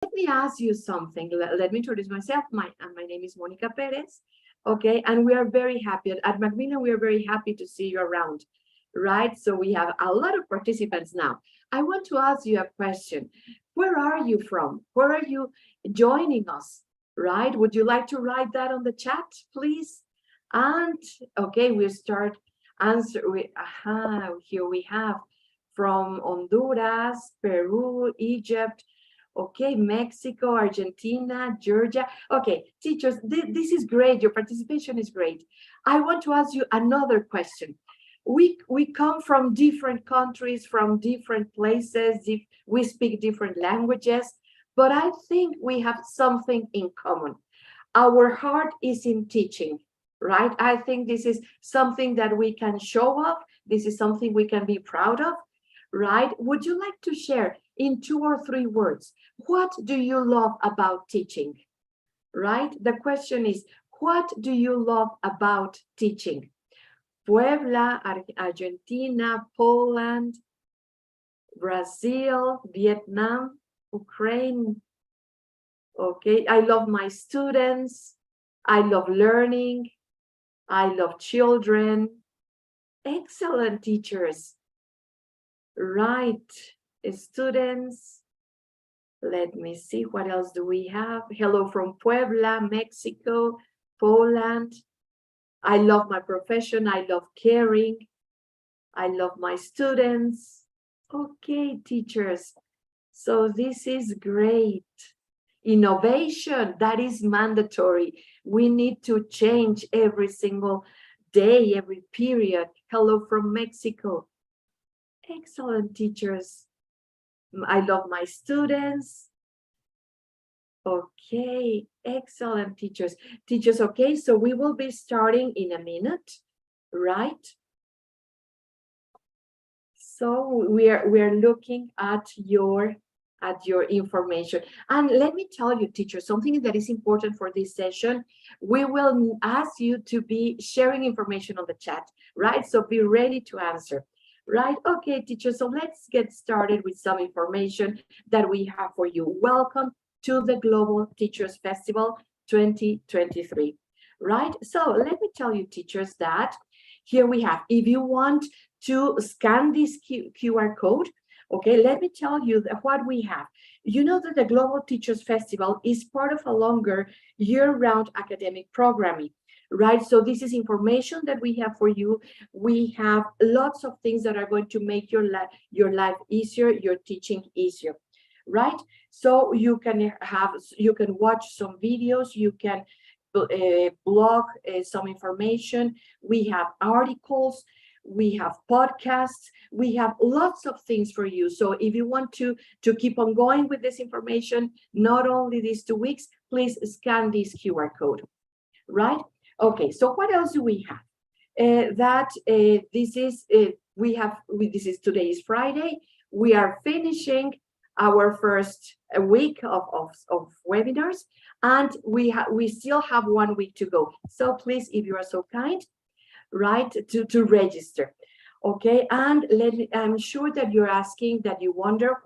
let me ask you something. Let me introduce myself. My name is Monica Perez. Okay, and we are very happy at Macmillan. We are very happy to see you around, right? So we have a lot of participants now. I want to ask you a question. Where are you from? Where are you joining us? Right? Would you like to write that on the chat, please? And okay, we start answer. Here we have from Honduras, Peru, Egypt. Okay, Mexico, Argentina, Georgia. Okay, teachers, this is great. Your participation is great. I want to ask you another question. We come from different countries, from different places. We speak different languages, but I think we have something in common. Our heart is in teaching, right? I think this is something that we can show off. This is something we can be proud of, right? Would you like to share in 2 or 3 words, what do you love about teaching, right? The question is, what do you love about teaching? Puebla, Argentina, Poland, Brazil, Vietnam, Ukraine. Okay, I love my students. I love learning. I love children. Excellent teachers. Right, students. Let me see, what else do we have? Hello from Puebla, Mexico, Poland. I love my profession. I love caring. I love my students. Okay, teachers. So this is great. Innovation, that is mandatory. We need to change every single day, every period. Hello from Mexico. Excellent, teachers. I love my students. Okay, excellent, teachers. Teachers, okay, so we will be starting in a minute, right? So we are looking at your information. And let me tell you, teachers, something that is important for this session. We will ask you to be sharing information on the chat, right? So be ready to answer. Right? Okay, teachers, so let's get started with some information that we have for you. Welcome to the Global Teachers Festival 2023, right? So let me tell you, teachers, that here we have, if you want to scan this QR code, okay, let me tell you what we have. You know that the Global Teachers Festival is part of a longer year-round academic programming, right? So this is information that we have for you. We have lots of things that are going to make your life easier, your teaching easier, right? So you can watch some videos, you can blog some information. We have articles, we have podcasts, we have lots of things for you. So if you want to keep on going with this information, not only these 2 weeks, please scan this QR code, right? Okay, so what else do we have? This is today is Friday. We are finishing our first week of webinars, and we still have 1 week to go. So please, if you are so kind, right, to register. Okay, and I'm sure that you're asking, that you wonder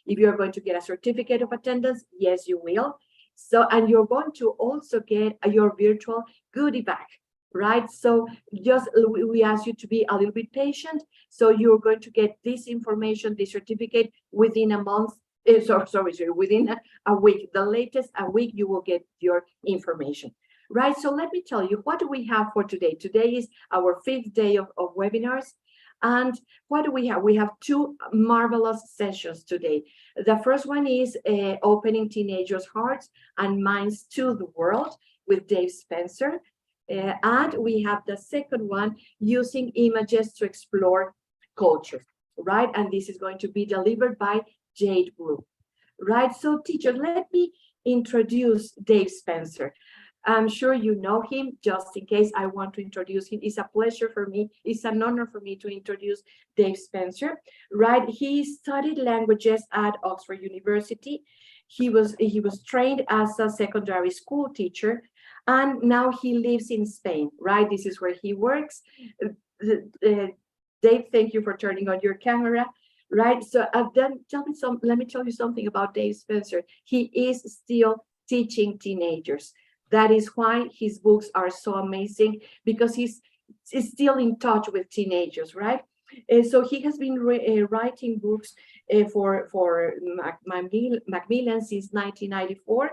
if you're going to get a certificate of attendance. Yes, you will. So, and you're going to also get your virtual goodie bag, right? So just we ask you to be a little bit patient. So you're going to get this information, this certificate, within a month. Within a week. The latest a week, you will get your information, right? So let me tell you, what do we have for today? Today is our 5th day of webinars. And what do we have? We have 2 marvelous sessions today. The first one is Opening Teenagers' Hearts and Minds to the World with Dave Spencer. And we have the second one, Using Images to Explore Culture, right? And this is going to be delivered by Jade Blue, right? So teacher, let me introduce Dave Spencer. I'm sure you know him. Just in case, I want to introduce him. It's a pleasure for me. It's an honor for me to introduce Dave Spencer, right? He studied languages at Oxford University. He was trained as a secondary school teacher, and now he lives in Spain, right? This is where he works. Dave, thank you for turning on your camera. right? So then let me tell you something about Dave Spencer. He is still teaching teenagers. That is why his books are so amazing, because he's still in touch with teenagers, right? So he has been writing books for Macmillan since 1994,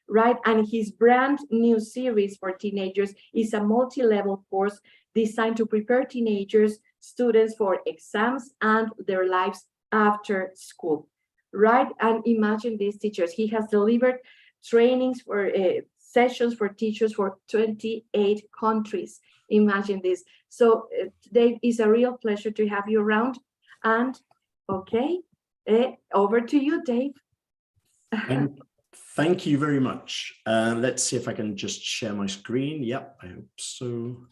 right? And his brand new series for teenagers is a multi-level course designed to prepare teenagers, students for exams and their lives after school, right? And imagine these teachers. He has delivered trainings for sessions for teachers for 28 countries. Imagine this. So Dave, it's a real pleasure to have you around. And okay, over to you, Dave. Thank you very much. Let's see if I can just share my screen. Yep, I hope so.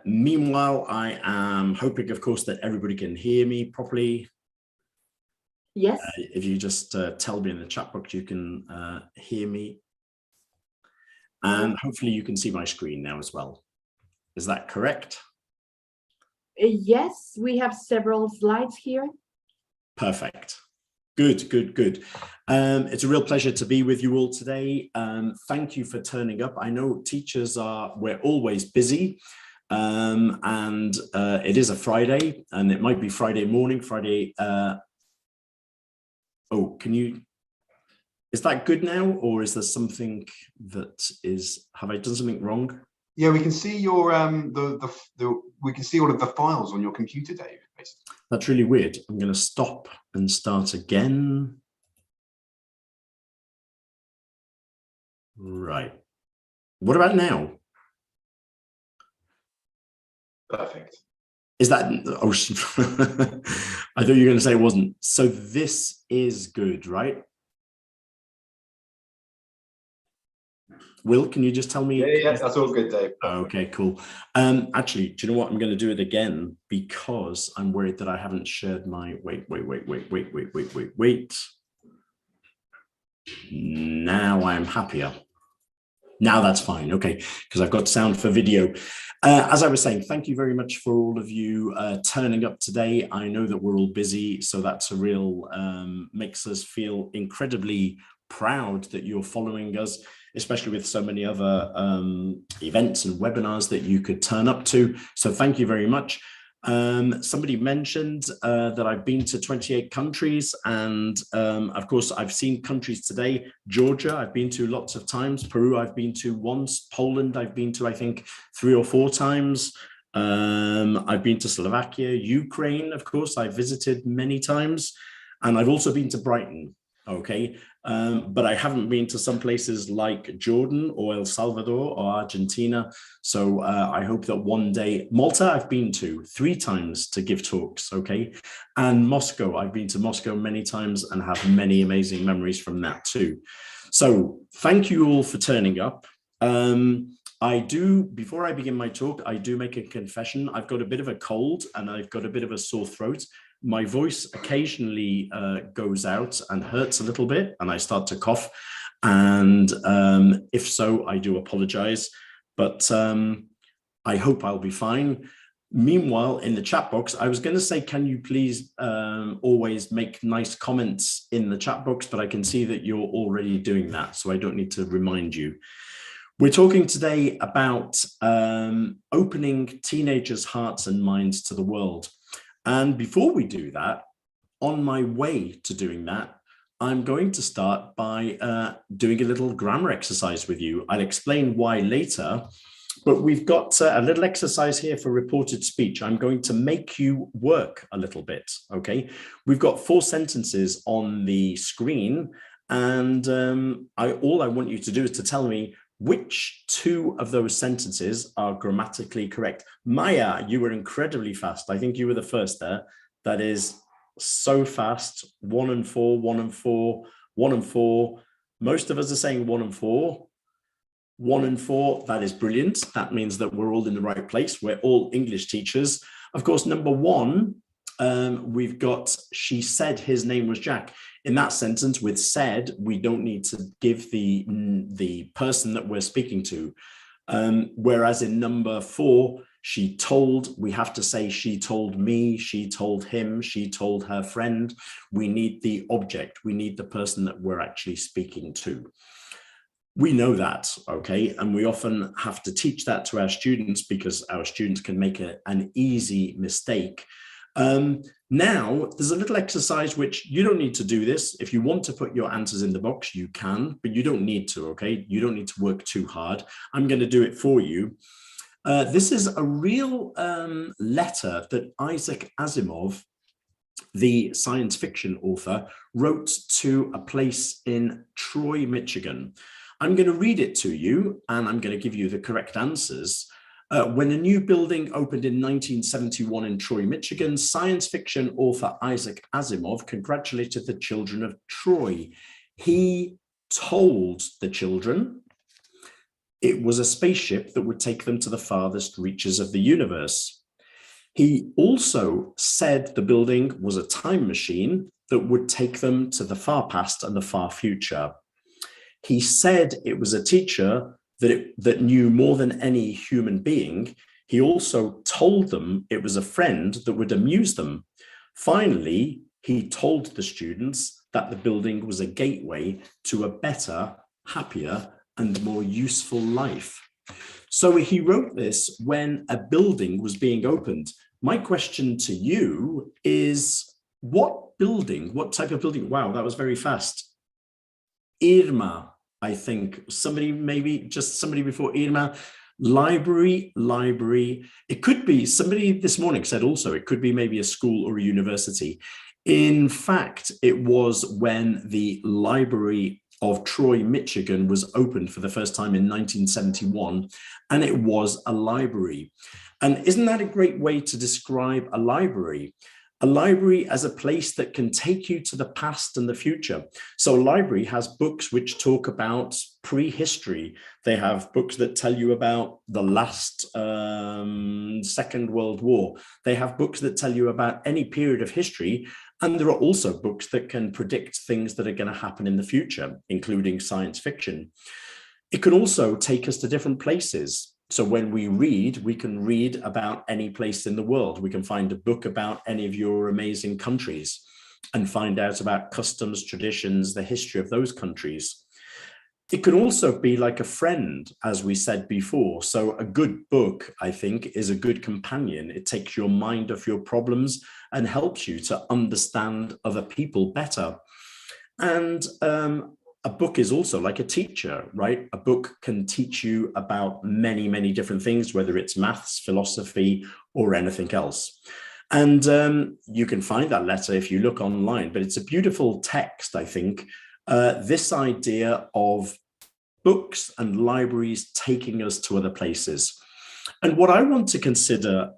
Meanwhile, I am hoping, of course, that everybody can hear me properly. Yes. If you just tell me in the chat box, you can hear me. And hopefully you can see my screen now as well. Is that correct? Yes, we have several slides here. Perfect. Good, good, good. It's a real pleasure to be with you all today. Thank you for turning up. I know teachers we're always busy. And it is a Friday, and it might be Friday morning, Friday. Is that good now, or is there something that have I done something wrong? Yeah, we can see your we can see all of the files on your computer, Dave. Basically. That's really weird. I'm going to stop and start again. Right. What about now? Perfect. Is that, oh, I thought you were going to say it wasn't. So this is good, right? Will, can you just tell me? Yeah, that's all good, Dave. Okay, cool. Actually, do you know what? I'm going to do it again because I'm worried that I haven't shared my, wait. Now I'm happier. Now that's fine, okay, because I've got sound for video. As I was saying, thank you very much for all of you turning up today. I know that we're all busy, so that's a real, makes us feel incredibly proud that you're following us, especially with so many other events and webinars that you could turn up to. So thank you very much. Somebody mentioned that I've been to 28 countries, and of course I've seen countries today. Georgia I've been to lots of times, Peru I've been to once, Poland I've been to I think 3 or 4 times, I've been to Slovakia, Ukraine of course I visited many times, and I've also been to Brighton. Okay, but I haven't been to some places like Jordan or El Salvador or Argentina. So I hope that one day, Malta I've been to 3 times to give talks, okay? And Moscow, I've been to Moscow many times and have many amazing memories from that too. So thank you all for turning up. Before I begin my talk, I do make a confession. I've got a bit of a cold and I've got a bit of a sore throat. My voice occasionally goes out and hurts a little bit, and I start to cough. And if so, I do apologize, but I hope I'll be fine. Meanwhile, in the chat box, I was going to say, can you please always make nice comments in the chat box, but I can see that you're already doing that, so I don't need to remind you. We're talking today about opening teenagers' hearts and minds to the world. And before we do that, on my way to doing that, I'm going to start by doing a little grammar exercise with you. I'll explain why later, but we've got a little exercise here for reported speech. I'm going to make you work a little bit, okay? We've got 4 sentences on the screen, and all I want you to do is to tell me which 2 of those sentences are grammatically correct. Maya, you were incredibly fast. I think you were the first there. That is so fast. 1 and 4, 1 and 4, 1 and 4. Most of us are saying 1 and 4. 1 and 4, that is brilliant. That means that we're all in the right place. We're all English teachers. Of course, number 1, we've got, she said his name was Jack. In that sentence with said, we don't need to give the person that we're speaking to. Whereas in number 4, she told, we have to say she told me, she told him, she told her friend. We need the object, we need the person that we're actually speaking to. We know that, okay? And we often have to teach that to our students because our students can make an easy mistake. Now, there's a little exercise which you don't need to do this. If you want to put your answers in the box, you can, but you don't need to, okay? You don't need to work too hard. I'm going to do it for you. This is a real letter that Isaac Asimov, the science fiction author, wrote to a place in Troy, Michigan. I'm going to read it to you, and I'm going to give you the correct answers. When a new building opened in 1971 in Troy, Michigan, science fiction author Isaac Asimov congratulated the children of Troy. He told the children it was a spaceship that would take them to the farthest reaches of the universe. He also said the building was a time machine that would take them to the far past and the far future. He said it was a teacher that knew more than any human being. He also told them it was a friend that would amuse them. Finally, he told the students that the building was a gateway to a better, happier, and more useful life. So he wrote this when a building was being opened. My question to you is, what building, what type of building? Wow, that was very fast. Irma, I think, maybe just somebody before Irma. Library. It could be, somebody this morning said also, it could be maybe a school or a university. In fact, it was when the Library of Troy, Michigan was opened for the first time in 1971, and it was a library. And isn't that a great way to describe a library? A library as a place that can take you to the past and the future. So a library has books which talk about prehistory. They have books that tell you about the last Second World War. They have books that tell you about any period of history. And there are also books that can predict things that are going to happen in the future, including science fiction. It can also take us to different places. So when we read, we can read about any place in the world. We can find a book about any of your amazing countries and find out about customs, traditions, the history of those countries. It can also be like a friend, as we said before. So a good book, I think, is a good companion. It takes your mind off your problems and helps you to understand other people better. And a book is also like a teacher, right? A book can teach you about many, many different things, whether it's maths, philosophy, or anything else. And you can find that letter if you look online, but it's a beautiful text, I think. This idea of books and libraries taking us to other places. And what I want to consider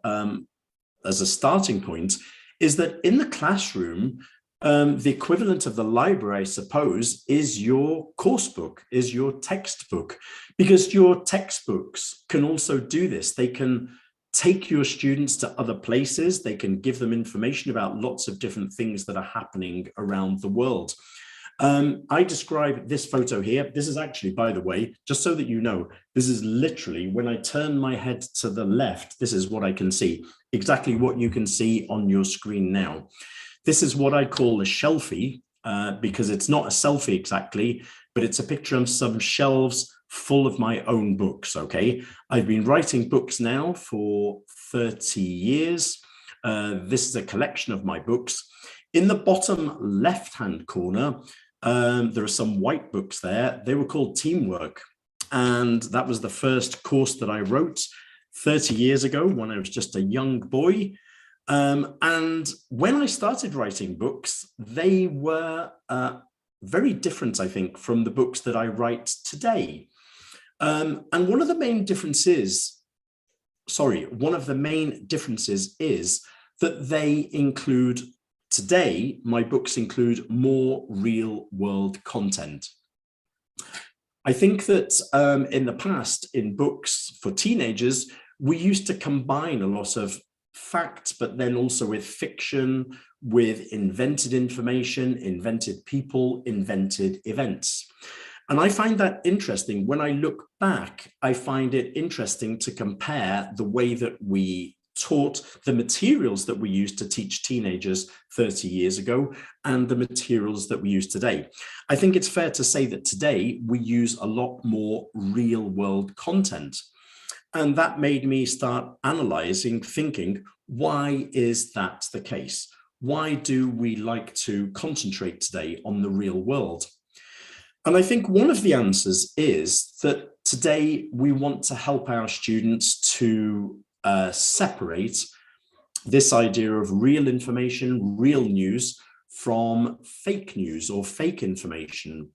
as a starting point is that in the classroom, the equivalent of the library, I suppose, is your course book, is your textbook, because your textbooks can also do this. They can take your students to other places. They can give them information about lots of different things that are happening around the world. I describe this photo here. This is actually, by the way, just so that you know, this is literally when I turn my head to the left, this is what I can see, exactly what you can see on your screen now. This is what I call a shelfie, because it's not a selfie exactly, but it's a picture of some shelves full of my own books, okay? I've been writing books now for 30 years. This is a collection of my books. In the bottom left-hand corner, there are some white books there. They were called Teamwork. And that was the first course that I wrote 30 years ago when I was just a young boy. And when I started writing books, they were very different, I think, from the books that I write today. And one of the main differences is that they include, today, my books include more real world content. I think that in the past, in books for teenagers, we used to combine a lot of facts, but then also with fiction, with invented information, invented people, invented events. And I find that interesting. When I look back, I find it interesting to compare the way that we taught, the materials that we used to teach teenagers 30 years ago and the materials that we use today. I think it's fair to say that today we use a lot more real world content. And that made me start analyzing, thinking, why is that the case? Why do we like to concentrate today on the real world? And I think one of the answers is that today we want to help our students to separate this idea of real information, real news, from fake news or fake information.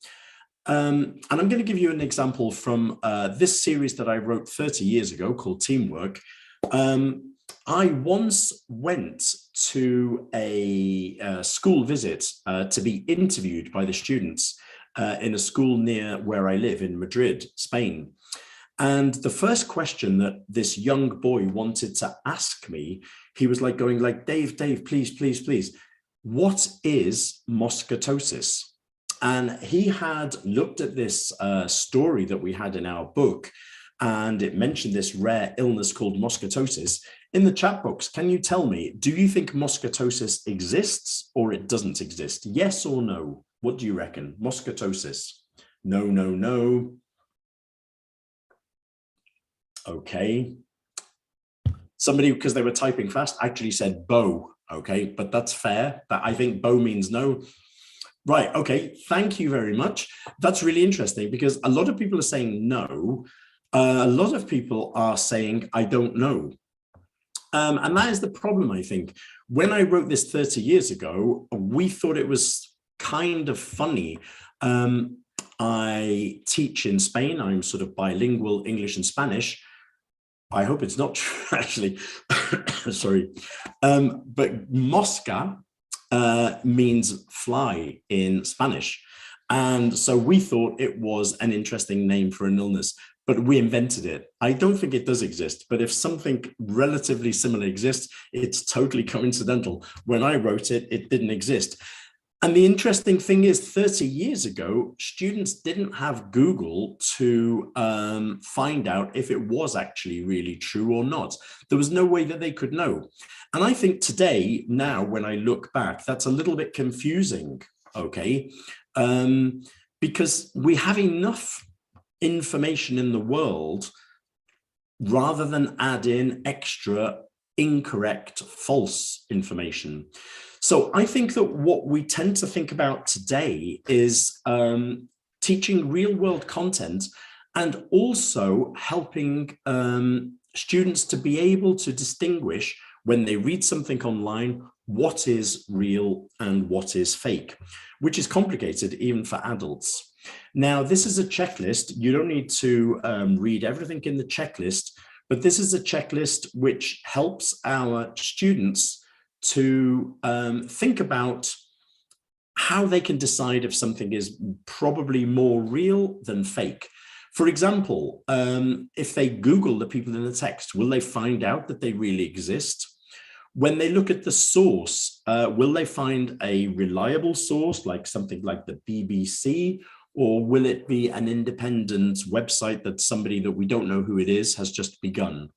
And I'm going to give you an example from this series that I wrote 30 years ago called Teamwork. I once went to a school visit to be interviewed by the students in a school near where I live in Madrid, Spain. And the first question that this young boy wanted to ask me, he was like going like, Dave, please, what is mosquitosis? And he had looked at this story that we had in our book, and it mentioned this rare illness called mosquitosis. In the chat box, can you tell me, do you think mosquitosis exists or it doesn't exist? Yes or no? What do you reckon? Mosquitosis? No. Okay. Somebody, because they were typing fast, actually said bo. Okay, but that's fair. But I think bo means no. Right. Okay. Thank you very much. That's really interesting because a lot of people are saying no. A lot of people are saying, I don't know. And that is the problem, I think. When I wrote this 30 years ago, we thought it was kind of funny. I teach in Spain. I'm sort of bilingual, English and Spanish. I hope it's not true, actually. Sorry. But mosca means fly in Spanish. And so we thought it was an interesting name for an illness, but we invented it. I don't think it does exist, but if something relatively similar exists, it's totally coincidental. When I wrote it, it didn't exist. And the interesting thing is 30 years ago, students didn't have Google to find out if it was actually really true or not. There was no way that they could know. And I think today, now, when I look back, that's a little bit confusing, okay? Because we have enough information in the world rather than add in extra incorrect, false information. So I think that what we tend to think about today is teaching real world content and also helping students to be able to distinguish when they read something online, what is real and what is fake, which is complicated even for adults. Now, this is a checklist. You don't need to read everything in the checklist, but this is a checklist which helps our students to think about how they can decide if something is probably more real than fake. For example, if they Google the people in the text, will they find out that they really exist? When they look at the source, will they find a reliable source like something like the BBC, or will it be an independent website that somebody that we don't know who it is has just begun?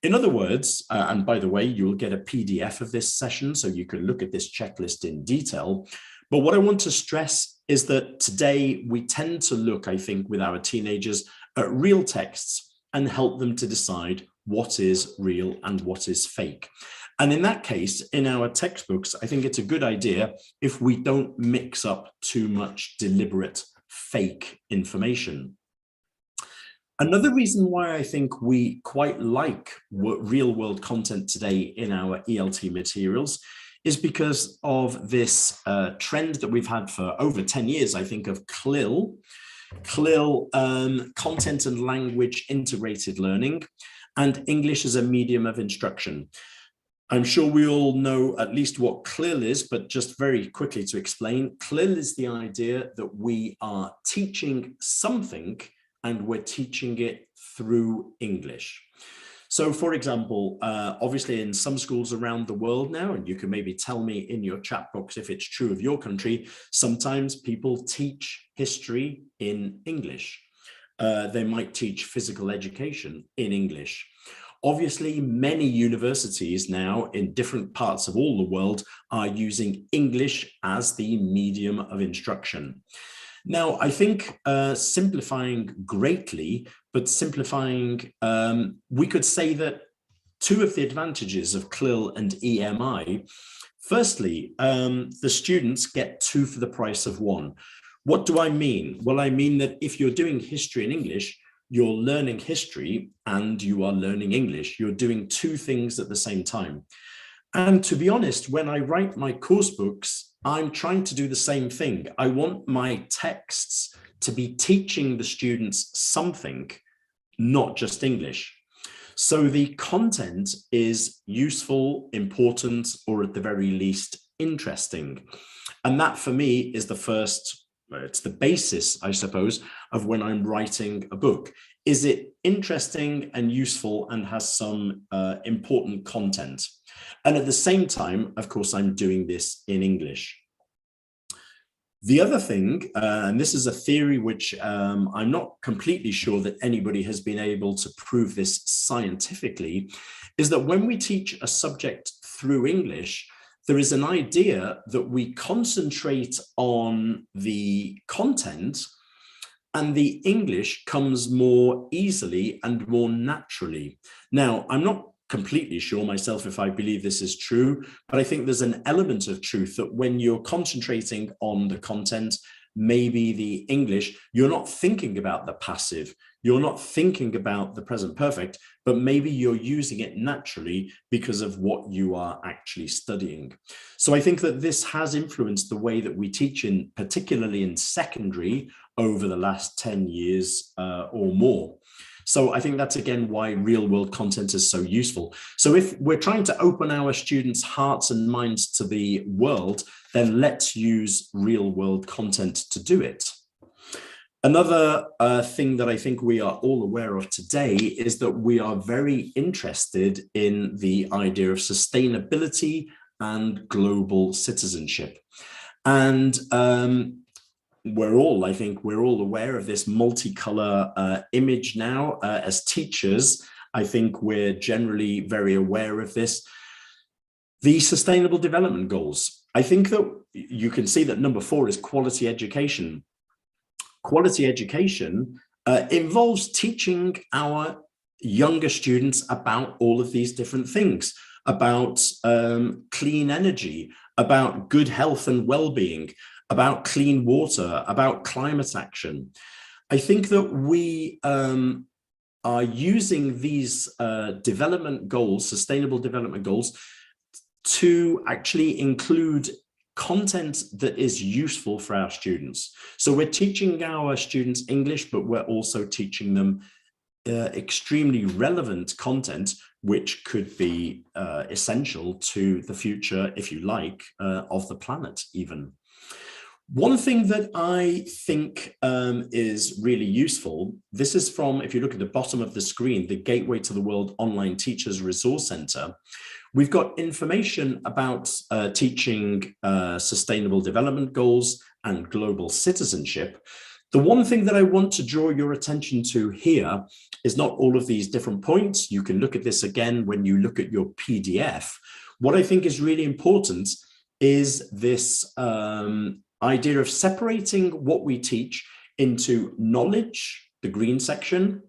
In other words, and by the way, you'll get a PDF of this session, so you can look at this checklist in detail. But what I want to stress is that today we tend to look, I think, with our teenagers at real texts and help them to decide what is real and what is fake. And in that case, in our textbooks, I think it's a good idea if we don't mix up too much deliberate fake information. Another reason why I think we quite like real world content today in our ELT materials is because of this trend that we've had for over 10 years, I think, of CLIL, content and language integrated learning, and English as a medium of instruction. I'm sure we all know at least what CLIL is, but just very quickly to explain, CLIL is the idea that we are teaching something and we're teaching it through English. So, for example, obviously in some schools around the world now, and you can maybe tell me in your chat box if it's true of your country, sometimes people teach history in English. They might teach physical education in English. Obviously, many universities now in different parts of all the world are using English as the medium of instruction. Now, I think simplifying greatly, but simplifying, we could say that two of the advantages of CLIL and EMI, firstly, the students get two for the price of one. What do I mean? Well, I mean that if you're doing history in English, you're learning history and you are learning English. You're doing two things at the same time. And to be honest, when I write my course books, I'm trying to do the same thing. I want my texts to be teaching the students something, not just English. So the content is useful, important, or at the very least, interesting. And that for me is the first, it's the basis, I suppose, of when I'm writing a book. Is it interesting and useful and has some important content? And at the same time, of course, I'm doing this in English. The other thing, and this is a theory which I'm not completely sure that anybody has been able to prove this scientifically, is that when we teach a subject through English, there is an idea that we concentrate on the content and the English comes more easily and more naturally. Now, I'm not completely sure myself if I believe this is true, but I think there's an element of truth that when you're concentrating on the content, maybe the English, you're not thinking about the passive, you're not thinking about the present perfect, but maybe you're using it naturally because of what you are actually studying. So I think that this has influenced the way that we teach, particularly in secondary, over the last 10 years or more. So I think that's, again, why real world content is so useful. So if we're trying to open our students' hearts and minds to the world, then let's use real world content to do it. Another thing that I think we are all aware of today is that we are very interested in the idea of sustainability and global citizenship. And I think we're all aware of this multicolor image now. As teachers, I think we're generally very aware of this. The Sustainable Development Goals. I think that you can see that number 4 is quality education. Quality education involves teaching our younger students about all of these different things, about clean energy, about good health and well-being, about clean water, about climate action. I think that we are using these development goals, sustainable development goals, to actually include content that is useful for our students. So we're teaching our students English, but we're also teaching them extremely relevant content, which could be essential to the future, if you like, of the planet even. One thing that I think is really useful, this is from, if you look at the bottom of the screen, the Gateway to the World Online Teachers Resource Center. We've got information about teaching sustainable development goals and global citizenship. The one thing that I want to draw your attention to here is not all of these different points. You can look at this again when you look at your PDF. What I think is really important is this idea of separating what we teach into knowledge, the green section,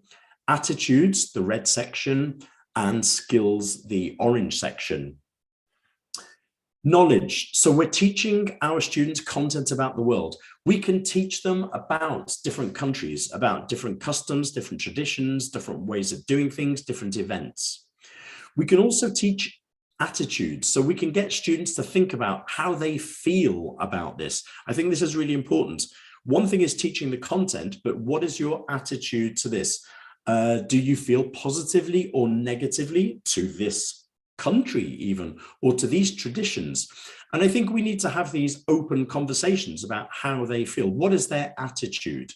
attitudes, the red section, and skills, the orange section. Knowledge. So we're teaching our students content about the world. We can teach them about different countries, about different customs, different traditions, different ways of doing things, different events. We can also teach attitudes. So we can get students to think about how they feel about this. I think this is really important. One thing is teaching the content, but what is your attitude to this? Do you feel positively or negatively to this country even, or to these traditions? And I think we need to have these open conversations about how they feel. What is their attitude?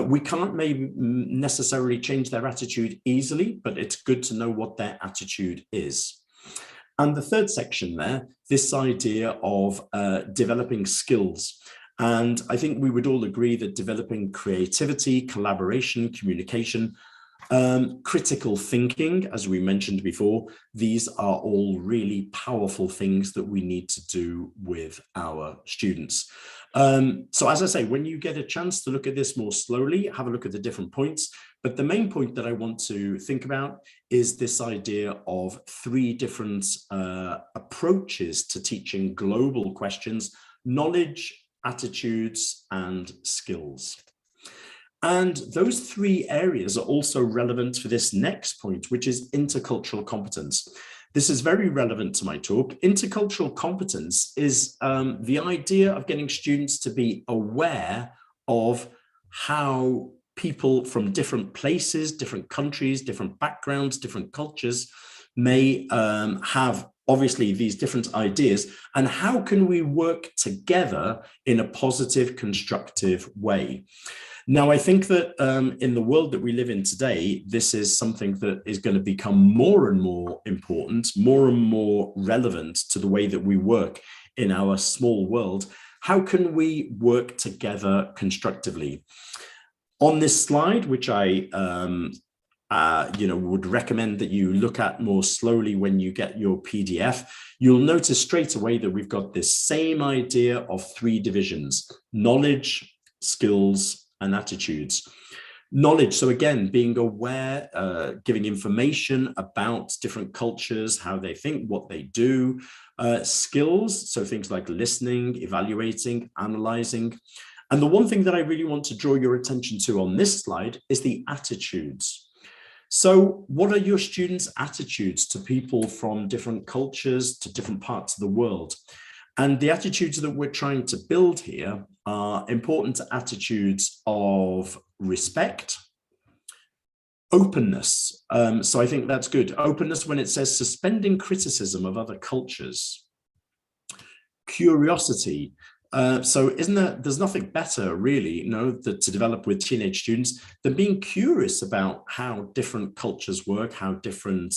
We can't maybe necessarily change their attitude easily, but it's good to know what their attitude is. And the third section there, this idea of developing skills. And I think we would all agree that developing creativity, collaboration, communication, critical thinking, as we mentioned before, these are all really powerful things that we need to do with our students. So as I say, when you get a chance to look at this more slowly, have a look at the different points. But the main point that I want to think about is this idea of three different approaches to teaching global questions: knowledge, attitudes, and skills. And those three areas are also relevant for this next point, which is intercultural competence. This is very relevant to my talk. Intercultural competence is the idea of getting students to be aware of how people from different places, different countries, different backgrounds, different cultures may have obviously these different ideas, and how can we work together in a positive, constructive way. Now, I think that in the world that we live in today, this is something that is going to become more and more important, more and more relevant to the way that we work in our small world. How can we work together constructively? On this slide, which I would recommend that you look at more slowly when you get your PDF, you'll notice straight away that we've got this same idea of three divisions: knowledge, skills, and attitudes. Knowledge, so again, being aware, giving information about different cultures, how they think, what they do. Skills, so things like listening, evaluating, analyzing. And the one thing that I really want to draw your attention to on this slide is the attitudes. So what are your students' attitudes to people from different cultures, to different parts of the world? And the attitudes that we're trying to build here are important attitudes of respect, openness. So I think that's good. Openness when it says suspending criticism of other cultures. Curiosity. So there's nothing better really, to develop with teenage students than being curious about how different cultures work, how different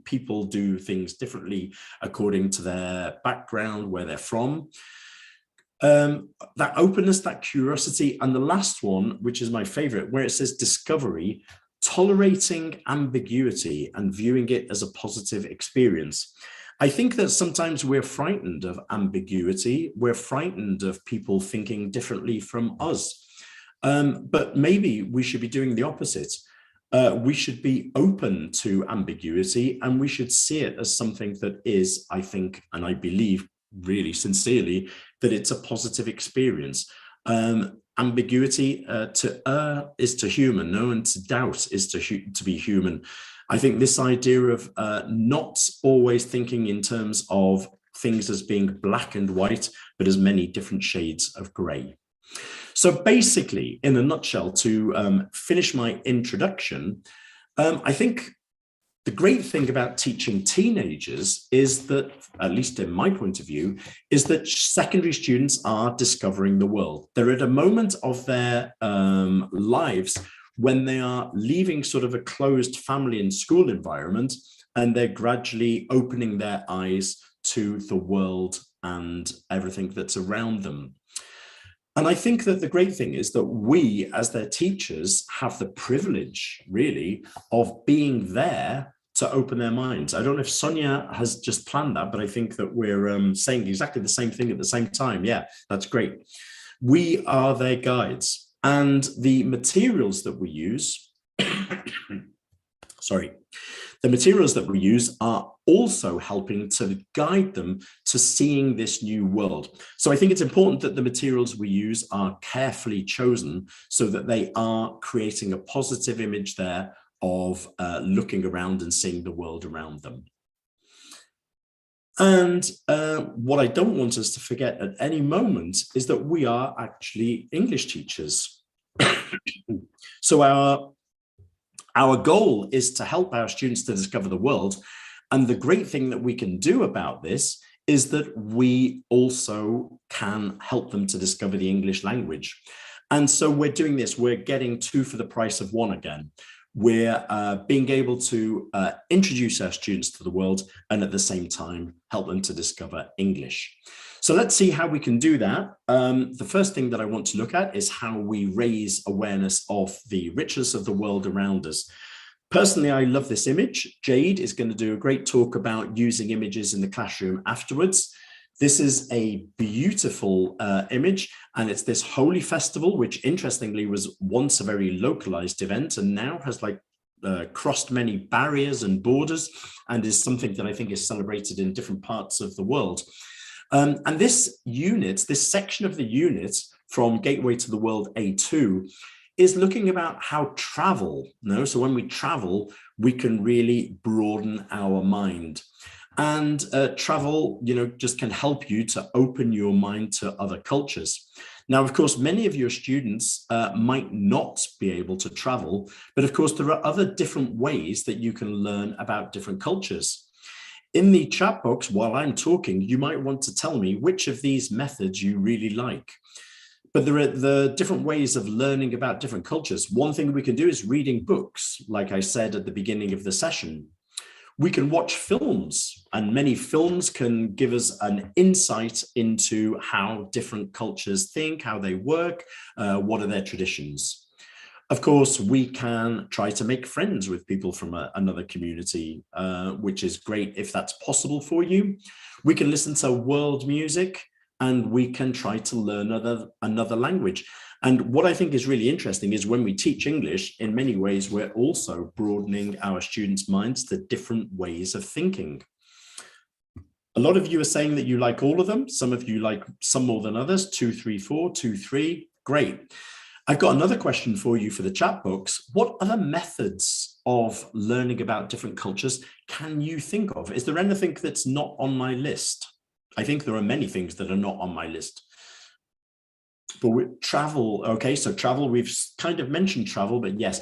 people do things differently according to their background, where they're from. That openness, that curiosity, and the last one, which is my favorite, where it says discovery, tolerating ambiguity and viewing it as a positive experience. I think that sometimes we're frightened of ambiguity. We're frightened of people thinking differently from us. But maybe we should be doing the opposite. We should be open to ambiguity, and we should see it as something that is, I think, and I believe really sincerely, that it's a positive experience. Ambiguity, to err is to human, and to doubt is to be human. I think this idea of not always thinking in terms of things as being black and white, but as many different shades of grey. So basically, in a nutshell, to finish my introduction, I think the great thing about teaching teenagers is that, at least in my point of view, is that secondary students are discovering the world. They're at a moment of their lives when they are leaving sort of a closed family and school environment, and they're gradually opening their eyes to the world and everything that's around them. And I think that the great thing is that we, as their teachers, have the privilege, really, of being there to open their minds. I don't know if Sonia has just planned that, but I think that we're saying exactly the same thing at the same time. Yeah, that's great. We are their guides. And the materials that we use, the materials that we use are also helping to guide them to seeing this new world. So I think it's important that the materials we use are carefully chosen so that they are creating a positive image there of looking around and seeing the world around them. And what I don't want us to forget at any moment is that we are actually English teachers. So our goal is to help our students to discover the world. And the great thing that we can do about this is that we also can help them to discover the English language. And so we're doing this, we're getting two for the price of one again. We're being able to introduce our students to the world and at the same time help them to discover English. So let's see how we can do that. The first thing that I want to look at is how we raise awareness of the richness of the world around us. Personally, I love this image. Jade is going to do a great talk about using images in the classroom afterwards. This is a beautiful image, and it's this holy festival, which interestingly was once a very localized event and now has like crossed many barriers and borders and is something that I think is celebrated in different parts of the world. And this unit, this section of the unit from Gateway to the World A2 is looking about how travel, so when we travel, we can really broaden our mind. And travel, just can help you to open your mind to other cultures. Now, of course, many of your students might not be able to travel, but of course, there are other different ways that you can learn about different cultures. In the chat box, while I'm talking, you might want to tell me which of these methods you really like. But there are the different ways of learning about different cultures. One thing we can do is reading books, like I said at the beginning of the session. We can watch films, and many films can give us an insight into how different cultures think, how they work, what are their traditions. Of course, we can try to make friends with people from another community, which is great if that's possible for you. We can listen to world music, and we can try to learn another language. And what I think is really interesting is when we teach English, in many ways, we're also broadening our students' minds to different ways of thinking. A lot of you are saying that you like all of them. Some of you like some more than others, 2, 3, 4, 2, 3, great. I've got another question for you for the chat box. What other methods of learning about different cultures can you think of? Is there anything that's not on my list? I think there are many things that are not on my list. But with travel, okay, so travel, we've kind of mentioned travel, but yes.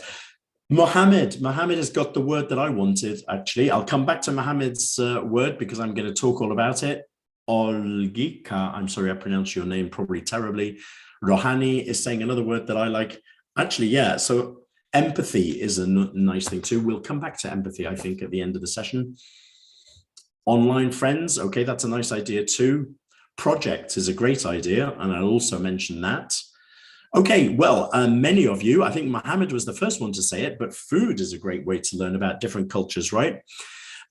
Mohammed has got the word that I wanted, actually. I'll come back to Mohammed's word because I'm going to talk all about it. Olgika, I'm sorry, I pronounced your name probably terribly. Rohani is saying another word that I like. Actually, yeah, so empathy is a nice thing too. We'll come back to empathy, I think, at the end of the session. Online friends, okay, that's a nice idea too. Project is a great idea, and I'll also mention that. Okay, well, many of you, I think Mohammed was the first one to say it, but food is a great way to learn about different cultures, right?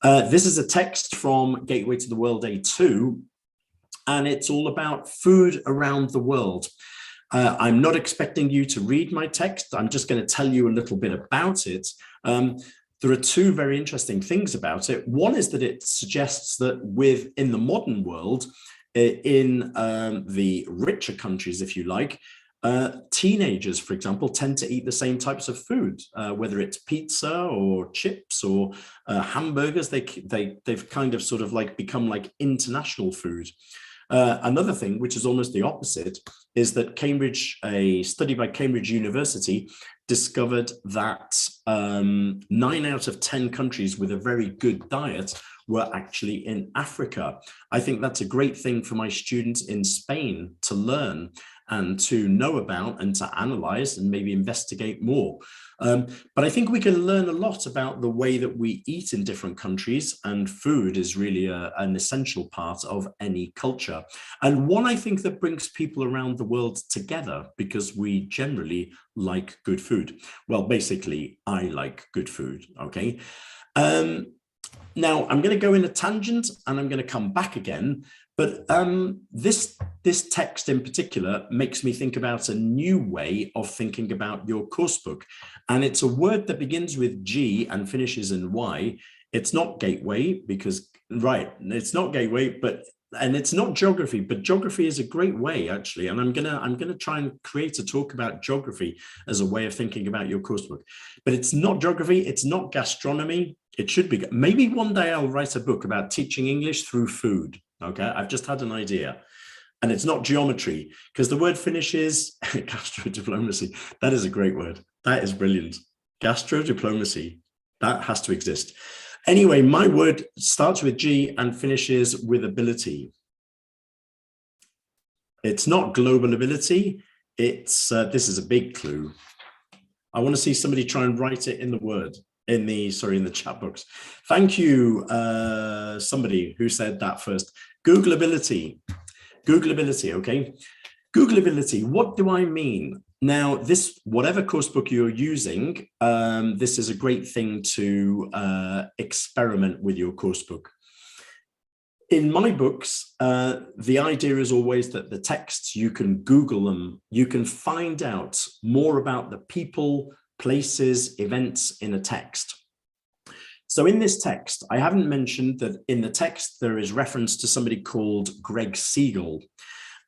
This is a text from Gateway to the World A2, and it's all about food around the world. I'm not expecting you to read my text. I'm just going to tell you a little bit about it. There are two very interesting things about it. One is that it suggests that in the modern world, in the richer countries, if you like, teenagers, for example, tend to eat the same types of food, whether it's pizza or chips or hamburgers. They've kind of sort of like become like international food. Another thing, which is almost the opposite, is that a study by Cambridge University discovered that 9 out of 10 countries with a very good diet were actually in Africa. I think that's a great thing for my students in Spain to learn and to know about and to analyze and maybe investigate more. But I think we can learn a lot about the way that we eat in different countries, and food is really an essential part of any culture. And one, I think, that brings people around the world together because we generally like good food. Well, basically, I like good food, okay? Now, I'm going to go in a tangent and I'm going to come back again. But this text in particular makes me think about a new way of thinking about your course book. And it's a word that begins with G and finishes in Y. It's not gateway because, right, it's not gateway, and it's not geography, but geography is a great way, actually. And I'm gonna try and create a talk about geography as a way of thinking about your course book. But it's not geography, it's not gastronomy. It should be. Maybe one day I'll write a book about teaching English through food. Okay, I've just had an idea. And it's not geometry, because the word finishes gastro diplomacy. That is a great word. That is brilliant. Gastro diplomacy. That has to exist. Anyway, my word starts with G and finishes with ability. It's not global ability. It's this is a big clue. I want to see somebody try and write it in the word, in the chat box. Thank you, somebody who said that first. Googleability. Googleability, okay? Googleability, what do I mean? Now, this, whatever course book you're using, this is a great thing to experiment with your course book. In my books, the idea is always that the texts, you can Google them, you can find out more about the people, places, events in a text. So in this text, I haven't mentioned that in the text, there is reference to somebody called Greg Siegel.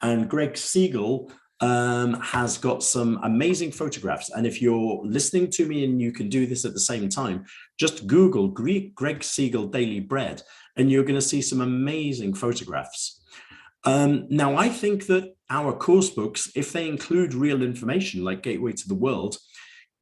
And Greg Siegel has got some amazing photographs. And if you're listening to me and you can do this at the same time, just Google Greg Siegel Daily Bread, and you're going to see some amazing photographs. Now, I think that our course books, if they include real information like Gateway to the World,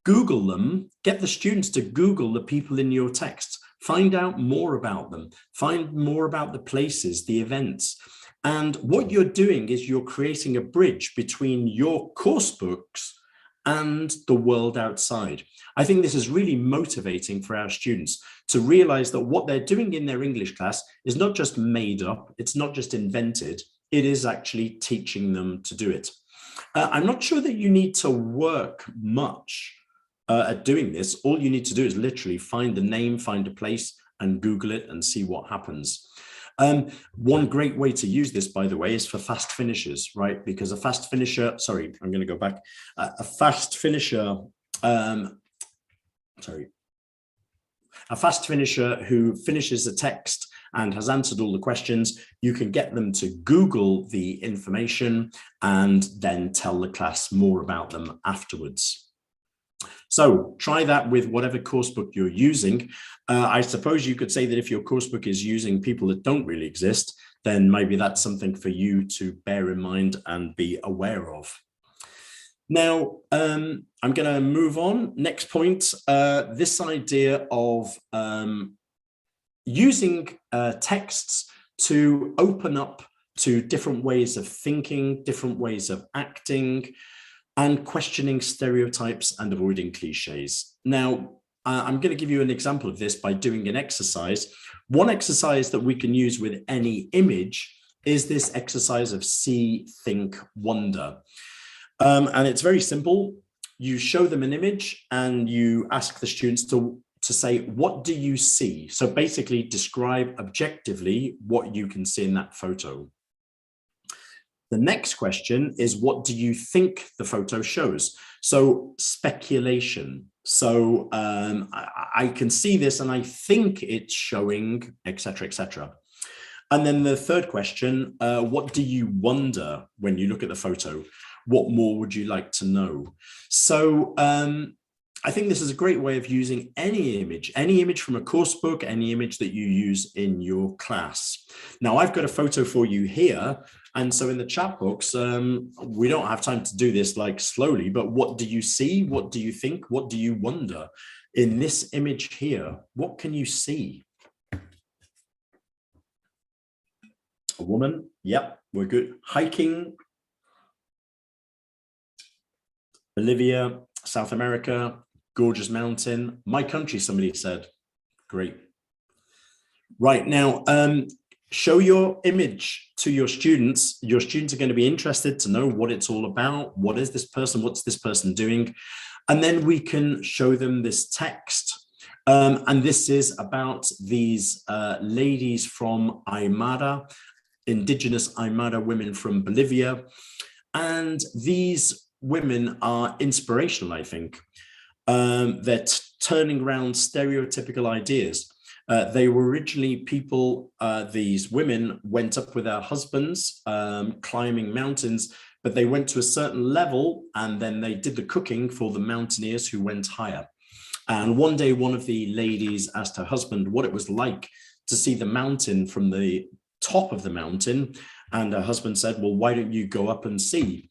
Google them, get the students to Google the people in your text, find out more about them, find more about the places, the events. And what you're doing is you're creating a bridge between your course books and the world outside. I think this is really motivating for our students to realize that what they're doing in their English class is not just made up, it's not just invented, it is actually teaching them to do it. I'm not sure that you need to work much at doing this. All you need to do is literally find the name, find a place, and Google it and see what happens. One great way to use this, by the way, is for fast finishers, right? Because a fast finisher, sorry, I'm going to go back. A fast finisher, a fast finisher who finishes a text and has answered all the questions, you can get them to Google the information and then tell the class more about them afterwards. So try that with whatever course book you're using. I suppose you could say that if your course book is using people that don't really exist, then maybe that's something for you to bear in mind and be aware of. Now, I'm going to move on. Next point, this idea of using texts to open up to different ways of thinking, different ways of acting, and questioning stereotypes and avoiding cliches. Now, I'm going to give you an example of this by doing an exercise. One exercise that we can use with any image is this exercise of see, think, wonder. And it's very simple. You show them an image and you ask the students to say, what do you see? So basically describe objectively what you can see in that photo. The next question is, what do you think the photo shows? So speculation. So I can see this and I think it's showing, etc., etc. And then the third question, what do you wonder when you look at the photo? What more would you like to know? So I think this is a great way of using any image from a course book, any image that you use in your class. Now, I've got a photo for you here. And so in the chat box, we don't have time to do this like slowly, but what do you see? What do you think? What do you wonder? In this image here, what can you see? A woman. Yep, we're good. Hiking. Bolivia, South America, gorgeous mountain. My country, somebody said. Great. Right now, show your image to your students. Your students are going to be interested to know what it's all about. What is this person? What's this person doing? And then we can show them this text. And this is about these ladies from Aymara, indigenous Aymara women from Bolivia. And these women are inspirational, I think. They're turning around stereotypical ideas. They were originally people, these women went up with their husbands, climbing mountains, but they went to a certain level and then they did the cooking for the mountaineers who went higher. And one day, one of the ladies asked her husband what it was like to see the mountain from the top of the mountain. And her husband said, well, why don't you go up and see?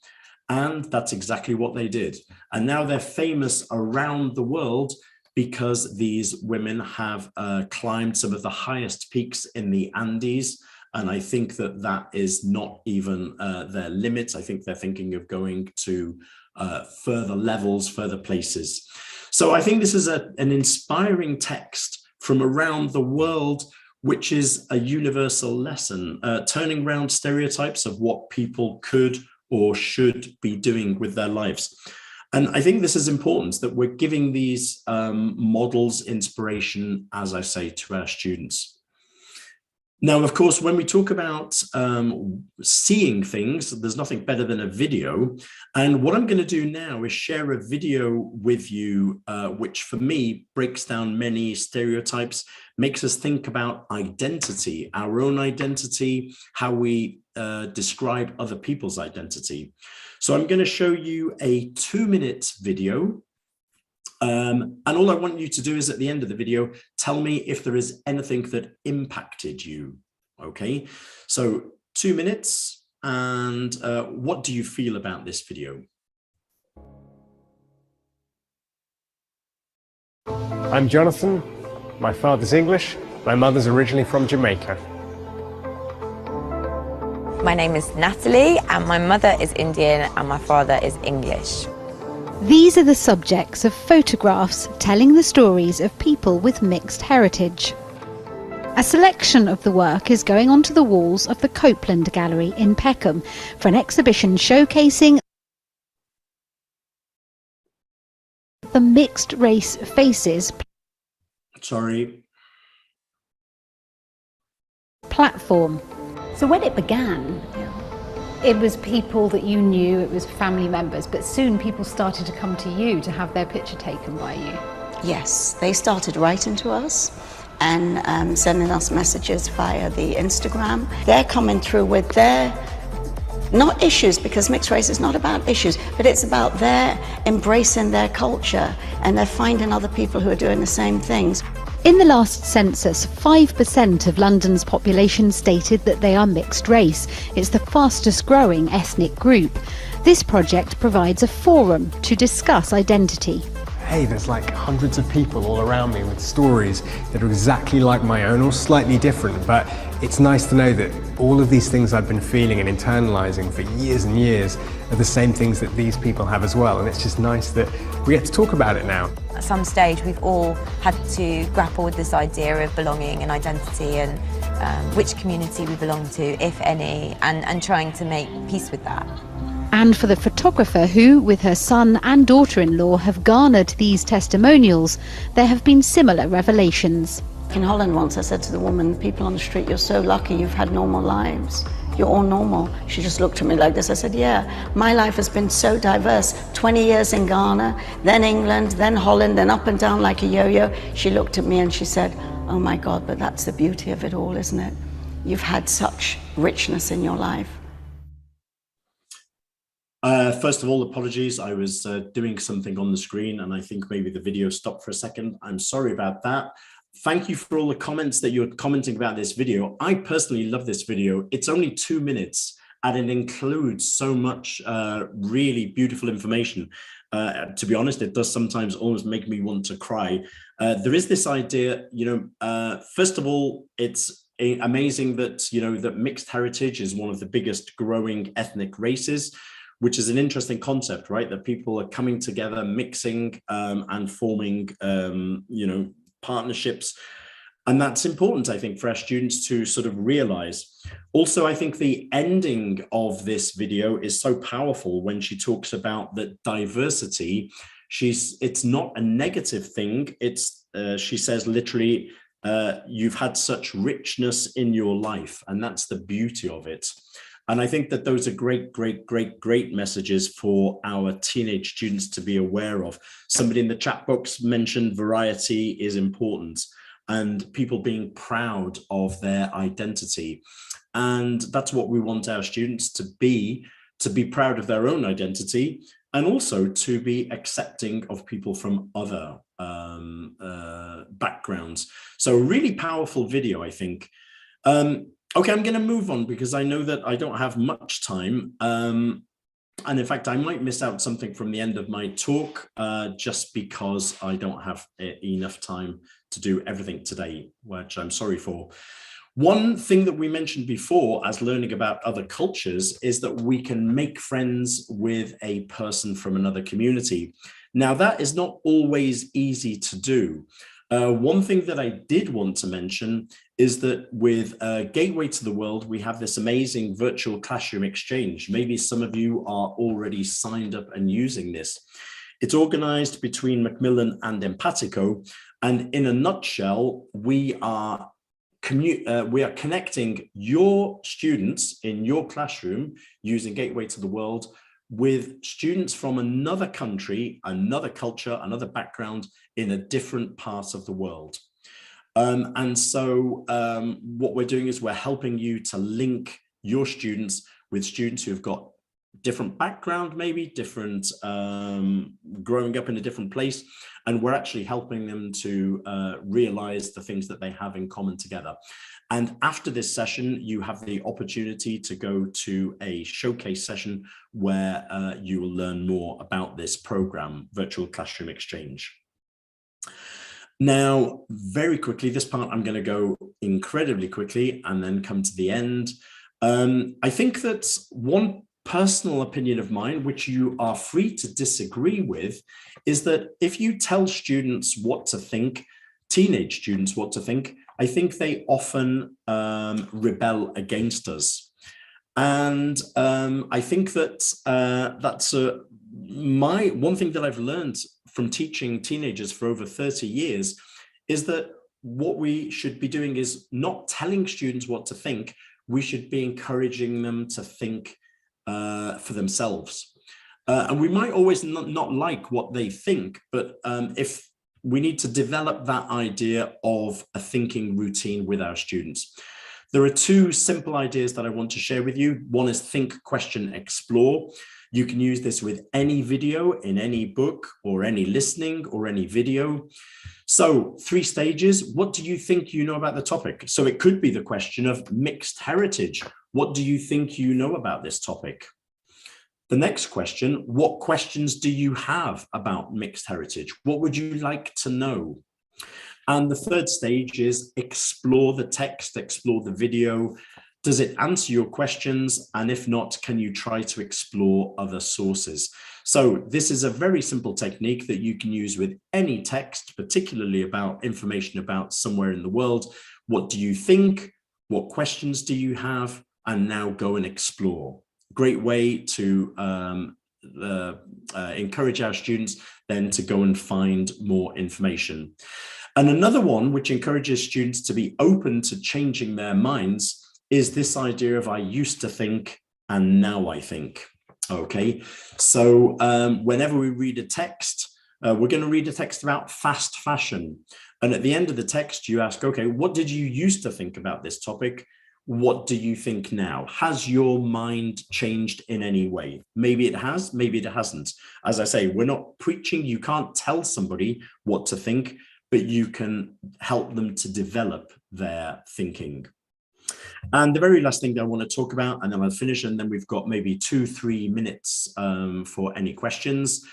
And that's exactly what they did. And now they're famous around the world because these women have climbed some of the highest peaks in the Andes And I think that that is not even their limit. I think they're thinking of going to further levels, further places. So I think this is an inspiring text from around the world, which is a universal lesson, turning around stereotypes of what people could or should be doing with their lives. And I think this is important, that we're giving these models inspiration, as I say, to our students. Now, of course, when we talk about seeing things, there's nothing better than a video. And what I'm going to do now is share a video with you, which for me breaks down many stereotypes, makes us think about identity, our own identity, how we describe other people's identity. So I'm going to show you a 2-minute video. And all I want you to do is at the end of the video, tell me if there is anything that impacted you. Okay, so 2 minutes. And what do you feel about this video? I'm Jonathan. My father's English. My mother's originally from Jamaica. My name is Natalie, and my mother is Indian and my father is English. These are the subjects of photographs telling the stories of people with mixed heritage. A selection of the work is going onto the walls of the Copeland Gallery in Peckham for an exhibition showcasing the mixed race faces platform. So when it began, it was people that you knew, it was family members, but soon people started to come to you to have their picture taken by you. Yes, they started writing to us and sending us messages via the Instagram. They're coming through with their, not issues, because mixed race is not about issues, but it's about their embracing their culture, and they're finding other people who are doing the same things. In the last census, 5% of London's population stated that they are mixed race. It's the fastest growing ethnic group. This project provides a forum to discuss identity. Hey, there's like hundreds of people all around me with stories that are exactly like my own or slightly different, but it's nice to know that all of these things I've been feeling and internalizing for years and years are the same things that these people have as well, and it's just nice that we get to talk about it now. At some stage we've all had to grapple with this idea of belonging and identity and which community we belong to, if any, and trying to make peace with that. And for the photographer who, with her son and daughter-in-law, have garnered these testimonials, there have been similar revelations. In Holland once I said to the woman, people on the street, you're so lucky you've had normal lives. You're all normal. She just looked at me like this. I said, yeah, my life has been so diverse. 20 years in Ghana, then England, then Holland, then up and down like a yo-yo. She looked at me and she said, oh my God, but that's the beauty of it all, isn't it? You've had such richness in your life. First of all, apologies. I was doing something on the screen and I think maybe the video stopped for a second. I'm sorry about that. Thank you for all the comments that you're commenting about this video. I personally love this video. It's only 2 minutes and it includes so much really beautiful information. To be honest, it does sometimes almost make me want to cry. There is this idea, first of all, it's amazing that, that mixed heritage is one of the biggest growing ethnic races, which is an interesting concept, right? That people are coming together, mixing and forming, partnerships. And that's important, I think, for our students to sort of realize. Also, I think the ending of this video is so powerful when she talks about that diversity. It's not a negative thing. It's, she says literally, you've had such richness in your life, and that's the beauty of it. And I think that those are great, great, great, great messages for our teenage students to be aware of. Somebody in the chat box mentioned variety is important and people being proud of their identity. And that's what we want our students to be proud of their own identity and also to be accepting of people from other backgrounds. So a really powerful video, I think. Okay, I'm going to move on because I know that I don't have much time. And in fact, I might miss out something from the end of my talk just because I don't have enough time to do everything today, which I'm sorry for. One thing that we mentioned before as learning about other cultures is that we can make friends with a person from another community. Now, that is not always easy to do. One thing that I did want to mention is that with Gateway to the World, we have this amazing virtual classroom exchange. Maybe some of you are already signed up and using this. It's organized between Macmillan and Empatico. And in a nutshell, we are connecting your students in your classroom using Gateway to the World with students from another country, another culture, another background in a different part of the world. And so what we're doing is we're helping you to link your students with students who've got different background, maybe different, growing up in a different place. And we're actually helping them to realize the things that they have in common together. And after this session, you have the opportunity to go to a showcase session where you will learn more about this program, Virtual Classroom Exchange. Now, very quickly, this part I'm going to go incredibly quickly and then come to the end. I think that one personal opinion of mine, which you are free to disagree with, is that if you tell students what to think, teenage students what to think, I think they often rebel against us. And I think that that's one thing that I've learned from teaching teenagers for over 30 years is that what we should be doing is not telling students what to think. We should be encouraging them to think for themselves. And we might always not like what they think, but if we need to develop that idea of a thinking routine with our students. There are two simple ideas that I want to share with you. One is think, question, explore. You can use this with any video in any book or any listening or any video. So 3 stages. What do you think you know about the topic? So it could be the question of mixed heritage. What do you think you know about this topic? The next question, what questions do you have about mixed heritage? What would you like to know? And the third stage is explore the text, explore the video. Does it answer your questions? And if not, can you try to explore other sources? So this is a very simple technique that you can use with any text, particularly about information about somewhere in the world. What do you think? What questions do you have? And now go and explore. Great way to encourage our students then to go and find more information. And another one which encourages students to be open to changing their minds is this idea of I used to think and now I think. Okay, so whenever we read a text, we're going to read a text about fast fashion. And at the end of the text, you ask, okay, what did you used to think about this topic? What do you think now? Has your mind changed in any way? Maybe it has, maybe it hasn't. As I say, we're not preaching. You can't tell somebody what to think, but you can help them to develop their thinking. And the very last thing that I want to talk about, and then I'll finish, and then we've got maybe 2-3 minutes for any questions.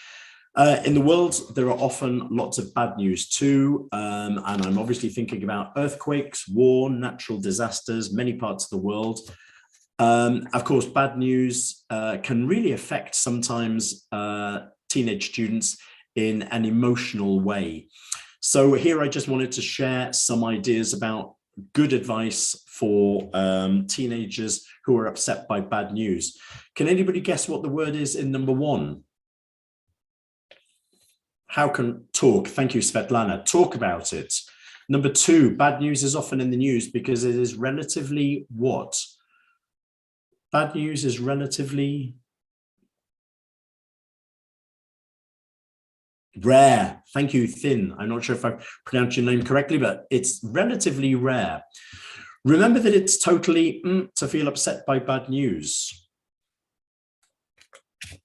In the world, there are often lots of bad news too, and I'm obviously thinking about earthquakes, war, natural disasters, many parts of the world. Of course, bad news can really affect sometimes teenage students in an emotional way. So here I just wanted to share some ideas about good advice for teenagers who are upset by bad news. Can anybody guess what the word is in number 1? How can talk? Thank you, Svetlana. Talk about it. Number 2, bad news is often in the news because it is relatively what? Bad news is relatively rare. Thank you, Thin. I'm not sure if I pronounced your name correctly, but it's relatively rare. Remember that it's totally to feel upset by bad news.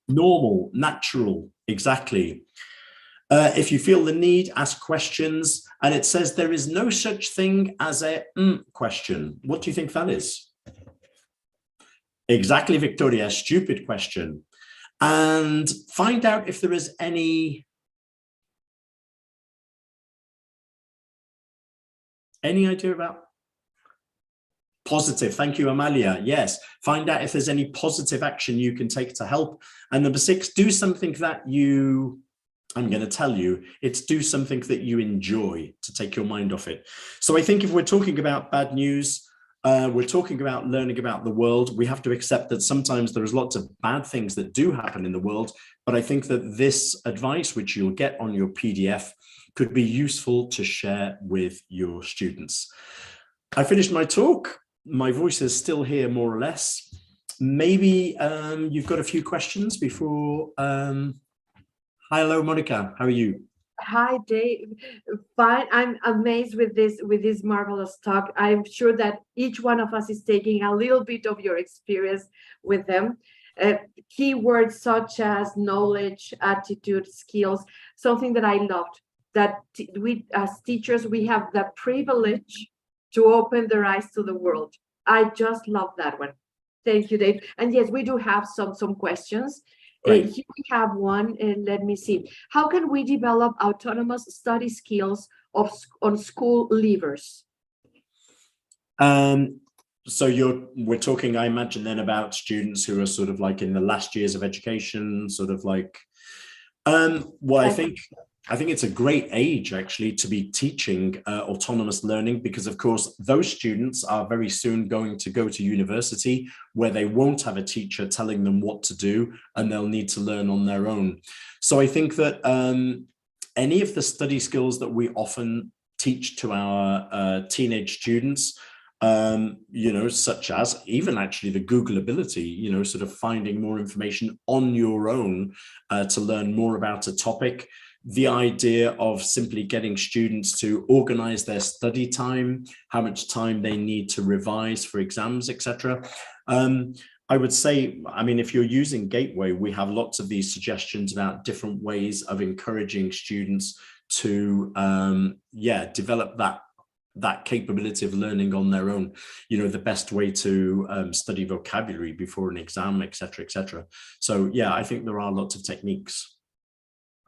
Normal, natural, exactly. If you feel the need, ask questions. And it says there is no such thing as a question. What do you think that is? Exactly, Victoria, stupid question. And find out if there is any idea about Positive. Thank you, Amalia. Yes. Find out if there's any positive action you can take to help. And number 6, do something that I'm going to tell you, it's do something that you enjoy to take your mind off it. So I think if we're talking about bad news, we're talking about learning about the world, we have to accept that sometimes there's lots of bad things that do happen in the world. But I think that this advice, which you'll get on your PDF, could be useful to share with your students. I finished my talk. My voice is still here, more or less. Maybe you've got a few questions before. Hello, Monica. How are you? Hi, Dave. Fine. I'm amazed with this marvelous talk. I'm sure that each one of us is taking a little bit of your experience with them. Keywords such as knowledge, attitude, skills, something that I loved, that we as teachers, we have the privilege to open their eyes to the world. I just love that one. Thank you, Dave. And yes, we do have some questions. Here we have one, and let me see. How can we develop autonomous study skills on school leavers? So we're talking, I imagine, then about students who are sort of like in the last years of education, sort of like, well, I think it's a great age actually to be teaching autonomous learning, because of course those students are very soon going to go to university where they won't have a teacher telling them what to do, and they'll need to learn on their own. So I think that any of the study skills that we often teach to our teenage students, such as even actually the Google ability, sort of finding more information on your own to learn more about a topic. The idea of simply getting students to organize their study time, how much time they need to revise for exams, etc. I would say, I mean, if you're using Gateway, we have lots of these suggestions about different ways of encouraging students to, develop that capability of learning on their own, the best way to study vocabulary before an exam, etc., etc. So yeah, I think there are lots of techniques.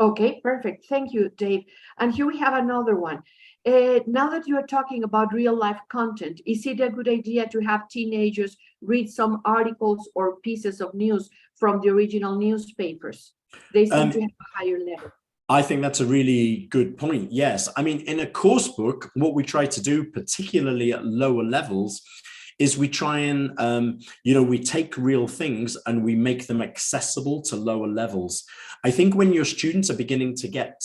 Okay, perfect. Thank you, Dave. And here we have another one. Now that you are talking about real life content, is it a good idea to have teenagers read some articles or pieces of news from the original newspapers? They seem to have a higher level. I think that's a really good point. Yes. I mean, in a course book, what we try to do, particularly at lower levels, is we try and, we take real things and we make them accessible to lower levels. I think when your students are beginning to get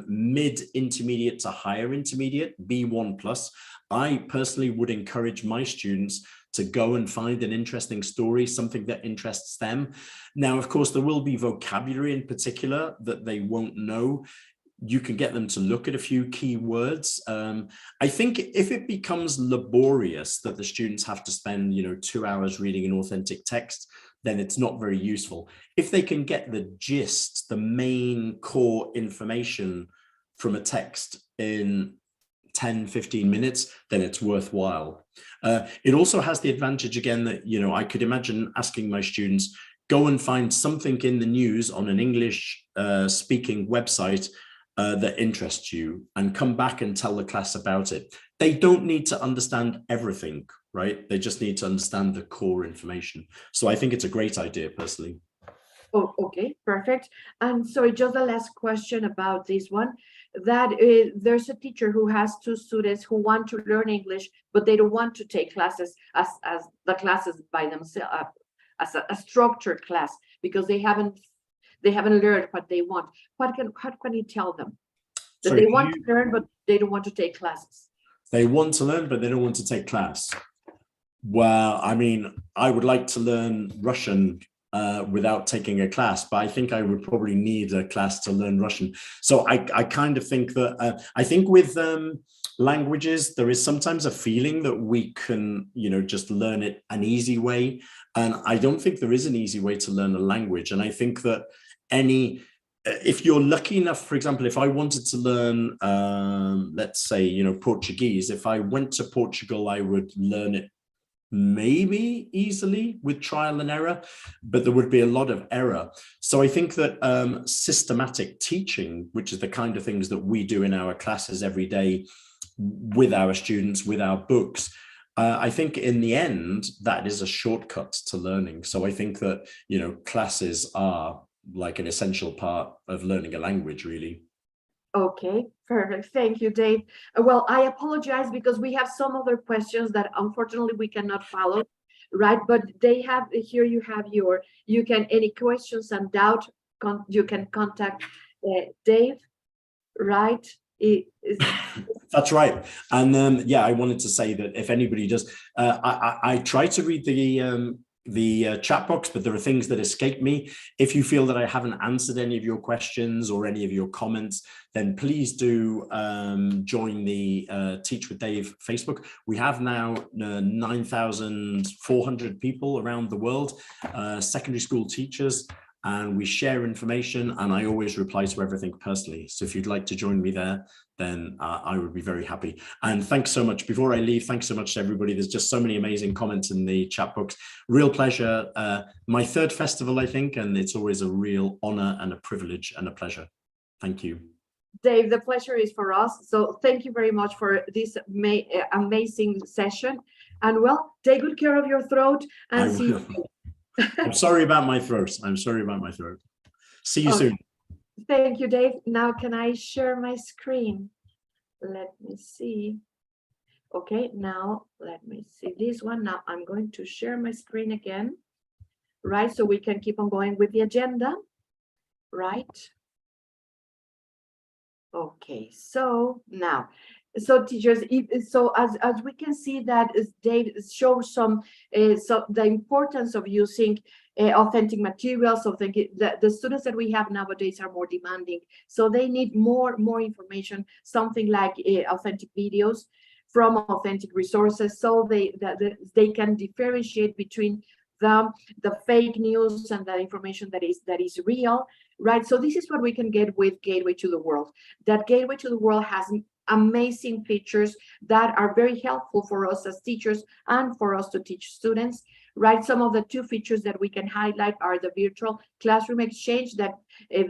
mid-intermediate to higher intermediate, B1+, I personally would encourage my students to go and find an interesting story, something that interests them. Now, of course, there will be vocabulary in particular that they won't know. You can get them to look at a few key words. I think if it becomes laborious that the students have to spend, 2 hours reading an authentic text, then it's not very useful. If they can get the gist, the main core information from a text in 10, 15 minutes, then it's worthwhile. It also has the advantage, again, that, I could imagine asking my students, go and find something in the news on an English speaking website that interests you, and come back and tell the class about it. They don't need to understand everything, right? They just need to understand the core information. So I think it's a great idea personally. Oh, okay, perfect. And so just the last question about this one, that there's a teacher who has 2 students who want to learn English, but they don't want to take classes as the classes by themselves, as a structured class, because they haven't learned what they want. How can you tell them that they want to learn, but they don't want to take classes? They want to learn, but they don't want to take class. Well, I mean, I would like to learn Russian without taking a class, but I think I would probably need a class to learn Russian. So I kind of think that, I think with languages, there is sometimes a feeling that we can, just learn it an easy way. And I don't think there is an easy way to learn a language. And I think that if you're lucky enough, for example, if I wanted to learn, let's say, Portuguese, if I went to Portugal, I would learn it maybe easily with trial and error, but there would be a lot of error. So I think that systematic teaching, which is the kind of things that we do in our classes every day with our students, with our books, I think in the end, that is a shortcut to learning. So I think that, you know, classes are like an essential part of learning a language, really. Okay, perfect. Thank you, Dave. Well, I apologize because we have some other questions that unfortunately we cannot follow, right? But they have here. You have your. You can any questions and doubt. You can contact Dave, right? That's right. And yeah, I wanted to say that if anybody does, I try to read the chat box, but there are things that escape me. If you feel that I haven't answered any of your questions or any of your comments, then please do join the Teach with Dave Facebook. We have now 9,400 people around the world, secondary school teachers, and we share information, and I always reply to everything personally. So if you'd like to join me there, then I would be very happy. And thanks so much. Before I leave, thanks so much to everybody. There's just so many amazing comments in the chat box. Real pleasure. My third festival, I think, and it's always a real honor and a privilege and a pleasure. Thank you. Dave, the pleasure is for us. So thank you very much for this amazing session. And well, take good care of your throat and see you. I'm sorry about my throat. I'm sorry about my throat. See you soon. Thank you, Dave. Now, can I share my screen? Let me see. Okay, now let me see this one. Now I'm going to share my screen again, right? So we can keep on going with the agenda, right? Okay, so now, so teachers, so as we can see that Dave shows some so the importance of using authentic materials. So the students that we have nowadays are more demanding, so they need more information, something like authentic videos from authentic resources, so they can differentiate between the fake news and the information that is real, right? So this is what we can get with Gateway to the World. That Gateway to the World has amazing features that are very helpful for us as teachers and for us to teach students, right? Some of the two features that we can highlight are the virtual classroom exchange that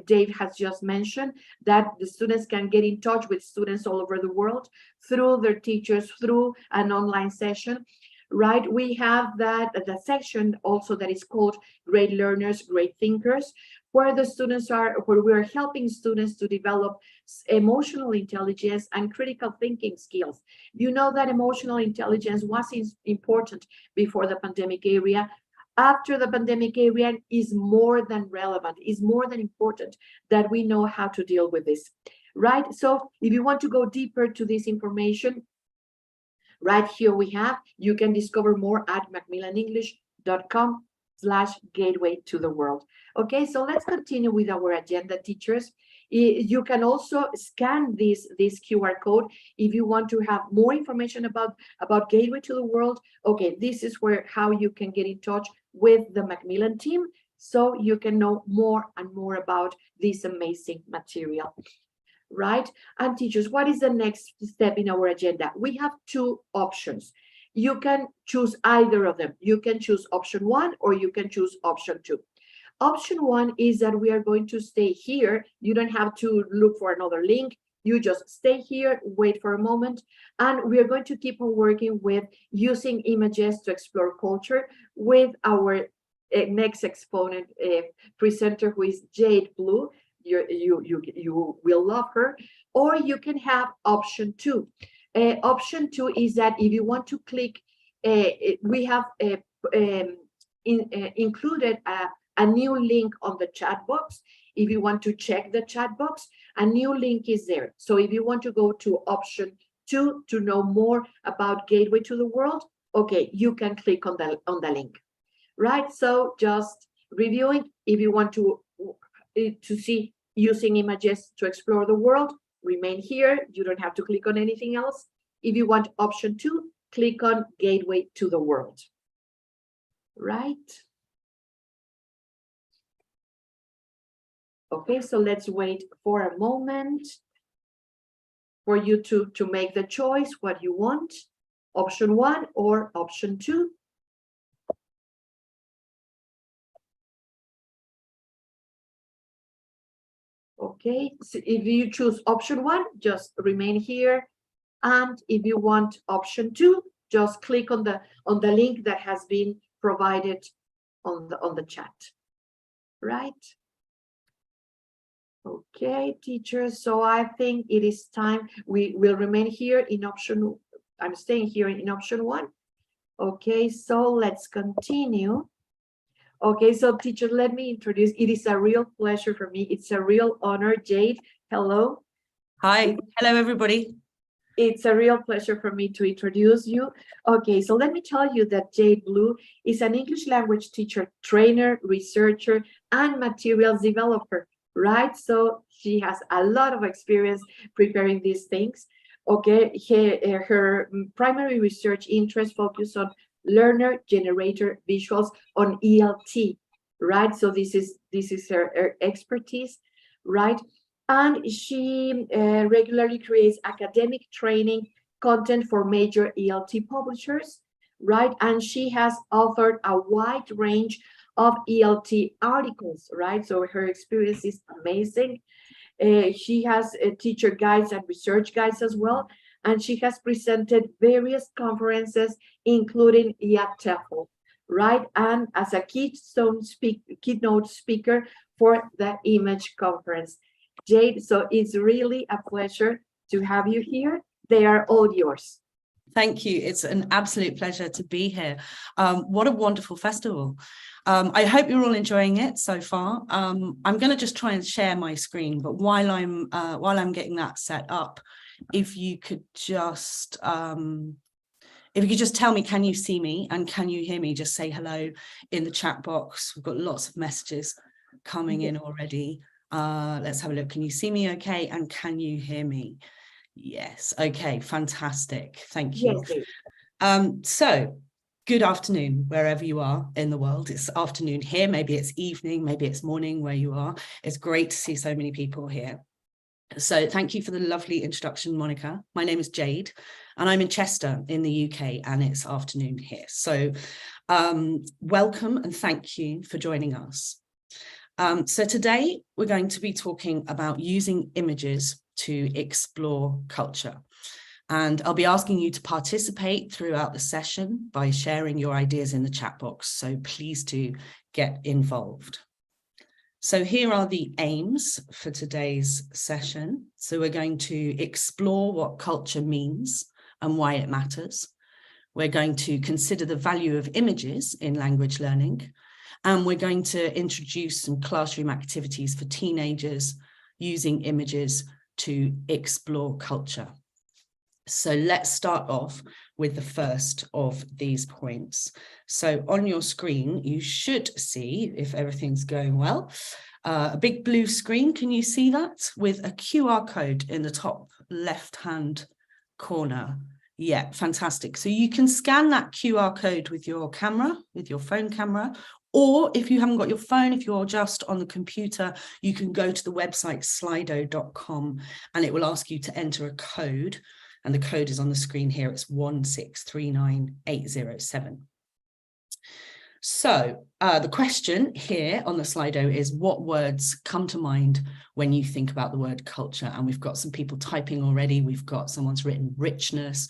Dave has just mentioned, that the students can get in touch with students all over the world through their teachers, through an online session. Right, we have the section also that is called Great Learners, Great Thinkers, where we are helping students to develop emotional intelligence and critical thinking skills. You know that emotional intelligence was important before the pandemic era. After the pandemic era, is more than relevant, is more than important that we know how to deal with this, right? So if you want to go deeper to this information, right here you can discover more at macmillanenglish.com/gateway to the world. Okay, so let's continue with our agenda, teachers. You can also scan this QR code if you want to have more information about Gateway to the World. Okay, this is how you can get in touch with the Macmillan team, so you can know more and more about this amazing material. Right? And teachers, what is the next step in our agenda? We have two options. You can choose either of them. You can choose option 1 or you can choose option 2. Option 1 is that we are going to stay here. You don't have to look for another link. You just stay here, wait for a moment, and we are going to keep on working with using images to explore culture with our next exponent presenter, who is Jade Blue. You will love her. Or you can have option 2. Option 2 is that if you want to click, we have included a new link on the chat box. If you want to check the chat box, a new link is there. So if you want to go to option 2 to know more about Gateway to the World, okay, you can click on the link, right? So just reviewing, if you want to see using images to explore the world, remain here. You don't have to click on anything else. If you want option 2, click on Gateway to the World. Right? Okay, so let's wait for a moment for you to make the choice what you want, option 1 or option 2. Okay, so if you choose option 1, just remain here. And if you want option 2, just click on the link that has been provided on the chat, right? Okay, teachers, so I think it is time. We will remain here in option, I'm staying here in option 1. Okay, so let's continue. Okay, so teacher, let me introduce, it is a real pleasure for me. It's a real honor. Jade, hello. Hi, hello everybody. It's a real pleasure for me to introduce you. Okay, so let me tell you that Jade Blue is an English language teacher, trainer, researcher, and materials developer, right? So she has a lot of experience preparing these things. Okay, her primary research interest focus on learner generator visuals on ELT, right? So this is her expertise, right? And she regularly creates academic training content for major ELT publishers, right? And she has authored a wide range of ELT articles, right? So her experience is amazing. She has teacher guides and research guides as well. And she has presented various conferences, including TEFL, right? And as a keynote speaker for the Image Conference. Jade, so it's really a pleasure to have you here. They are all yours. Thank you. It's an absolute pleasure to be here. What a wonderful festival. I hope you're all enjoying it so far. I'm going to just try and share my screen, but while I'm getting that set up, if you could just tell me, can you see me and can you hear me? Just say hello in the chat box. We've got lots of messages coming in already. Let's have a look. Can you see me okay? And can you hear me? Yes. Okay, fantastic. Thank you. Yes, so good afternoon, wherever you are in the world. It's afternoon here, maybe it's evening, maybe it's morning where you are. It's great to see so many people here. So thank you for the lovely introduction, Monica. My name is Jade and I'm in Chester in the UK and it's afternoon here. So welcome and thank you for joining us. So today we're going to be talking about using images to explore culture. And I'll be asking you to participate throughout the session by sharing your ideas in the chat box. So please do get involved. So here are the aims for today's session. So we're going to explore what culture means and why it matters. We're going to consider the value of images in language learning. And we're going to introduce some classroom activities for teenagers using images to explore culture. So let's start off with the first of these points. So on your screen, you should see, if everything's going well, a big blue screen. Can you see that? With a QR code in the top left-hand corner. Yeah, fantastic. So you can scan that QR code with your camera, with your phone camera, or if you haven't got your phone, if you're just on the computer, you can go to the website slido.com and it will ask you to enter a code. And the code is on the screen here. It's 1639807. So the question here on the Slido is, what words come to mind when you think about the word culture? And we've got some people typing already. We've got someone's written richness.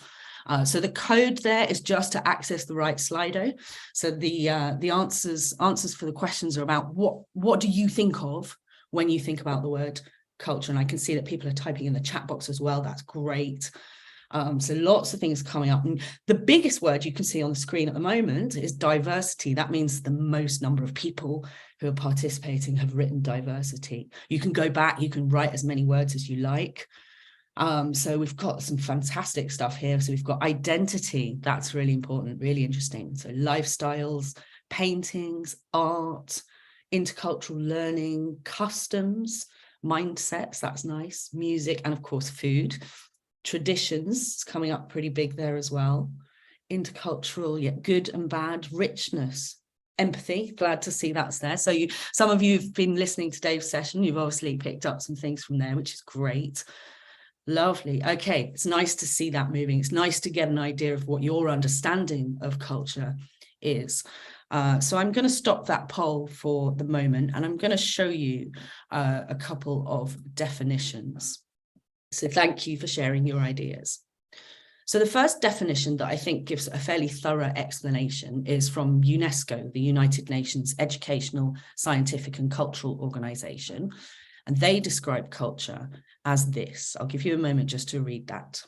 So the code there is just to access the right Slido. So the answers for the questions are about what do you think of when you think about the word culture? And I can see that people are typing in the chat box as well. That's great. So lots of things coming up. And the biggest word you can see on the screen at the moment is diversity. That means the most number of people who are participating have written diversity. You can go back, you can write as many words as you like. So we've got some fantastic stuff here. So we've got identity. That's really important, really interesting. So lifestyles, paintings, art, intercultural learning, customs, mindsets. That's nice. Music, and of course, food. Traditions coming up pretty big there as well. Intercultural, yet good and bad. Richness, empathy. Glad to see that's there. So some of you have been listening to Dave's session. You've obviously picked up some things from there, which is great. Lovely. Okay, it's nice to see that moving. It's nice to get an idea of what your understanding of culture is. So I'm going to stop that poll for the moment, and I'm going to show you a couple of definitions. So thank you for sharing your ideas. So the first definition that I think gives a fairly thorough explanation is from UNESCO, the United Nations Educational, Scientific and Cultural Organization. And they describe culture as this. I'll give you a moment just to read that.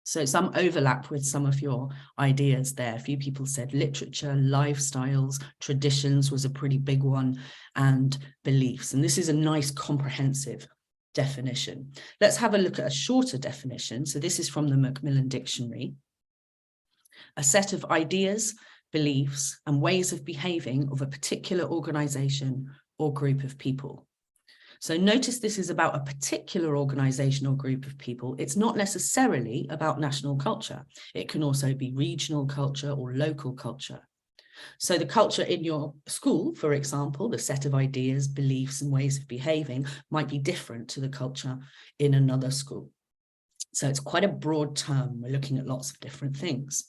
So some overlap with some of your ideas there. A few people said literature, lifestyles, traditions was a pretty big one, and beliefs. And this is a nice comprehensive definition. Let's have a look at a shorter definition. So this is from the Macmillan Dictionary. A set of ideas, beliefs, and ways of behaving of a particular organization or group of people. So notice this is about a particular organization or group of people. It's not necessarily about national culture. It can also be regional culture or local culture. So the culture in your school, for example, the set of ideas, beliefs, and ways of behaving might be different to the culture in another school. So it's quite a broad term. We're looking at lots of different things.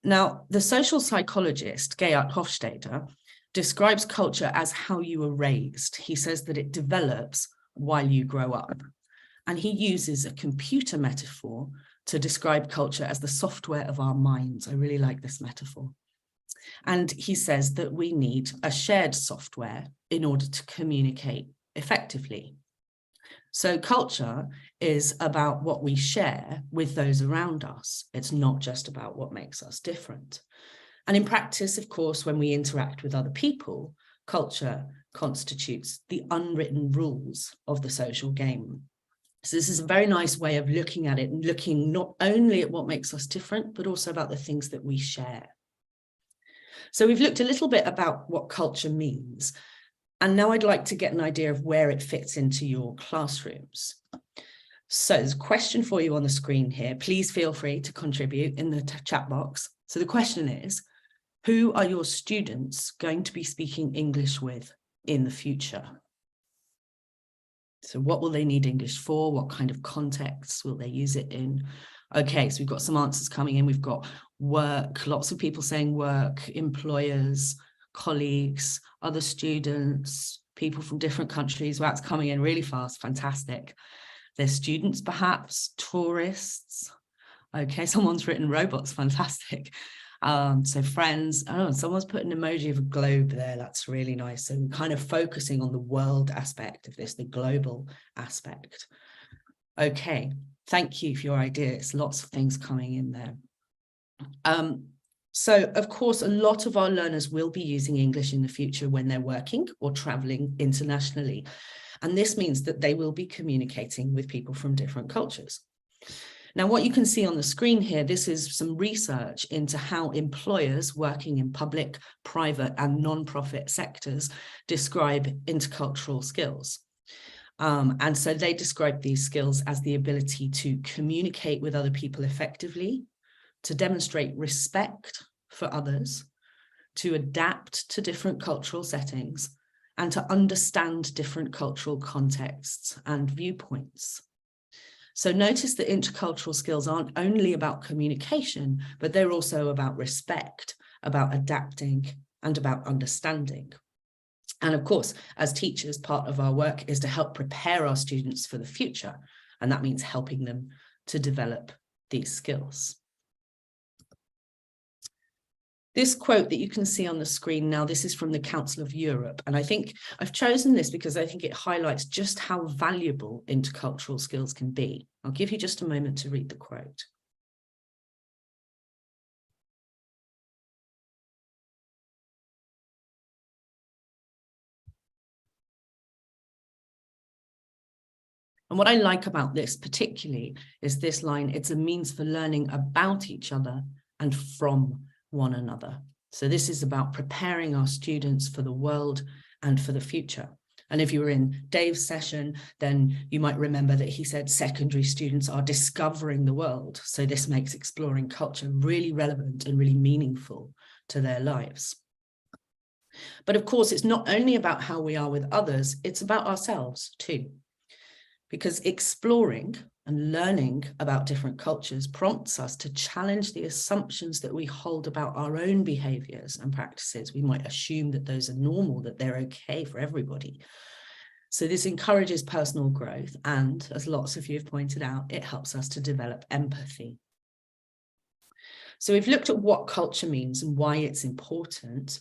Now, the social psychologist Geert Hofstede describes culture as how you are raised. He says that it develops while you grow up. And he uses a computer metaphor to describe culture as the software of our minds. I really like this metaphor. And he says that we need a shared software in order to communicate effectively. So culture is about what we share with those around us. It's not just about what makes us different. And in practice, of course, when we interact with other people, culture constitutes the unwritten rules of the social game. So this is a very nice way of looking at it and looking not only at what makes us different, but also about the things that we share. So we've looked a little bit about what culture means. And now I'd like to get an idea of where it fits into your classrooms. So there's a question for you on the screen here. Please feel free to contribute in the chat box. So the question is, who are your students going to be speaking English with in the future? So what will they need English for? What kind of contexts will they use it in? Okay, so we've got some answers coming in. We've got work, lots of people saying work, employers, colleagues, other students, people from different countries. Wow, it's coming in really fast, fantastic. There's students perhaps, tourists. Okay, someone's written robots, fantastic. So friends, oh, someone's put an emoji of a globe there. That's really nice. So we're kind of focusing on the world aspect of this, the global aspect. Okay, thank you for your ideas. Lots of things coming in there. So of course, a lot of our learners will be using English in the future when they're working or traveling internationally. And this means that they will be communicating with people from different cultures. Now, what you can see on the screen here, this is some research into how employers working in public, private and non-profit sectors describe intercultural skills. And so they describe these skills as the ability to communicate with other people effectively, to demonstrate respect for others, to adapt to different cultural settings, and to understand different cultural contexts and viewpoints. So notice that intercultural skills aren't only about communication, but they're also about respect, about adapting, and about understanding. And of course, as teachers, part of our work is to help prepare our students for the future. And that means helping them to develop these skills. This quote that you can see on the screen now, this is from the Council of Europe. And I think I've chosen this because I think it highlights just how valuable intercultural skills can be. I'll give you just a moment to read the quote. And what I like about this particularly is this line, it's a means for learning about each other and from one another. So this is about preparing our students for the world and for the future. And if you were in Dave's session, then you might remember that he said secondary students are discovering the world. So this makes exploring culture really relevant and really meaningful to their lives. But of course, it's not only about how we are with others, it's about ourselves too. Because exploring and learning about different cultures prompts us to challenge the assumptions that we hold about our own behaviors and practices. We might assume that those are normal, that they're okay for everybody. So this encourages personal growth, and as lots of you have pointed out, it helps us to develop empathy. So we've looked at what culture means and why it's important,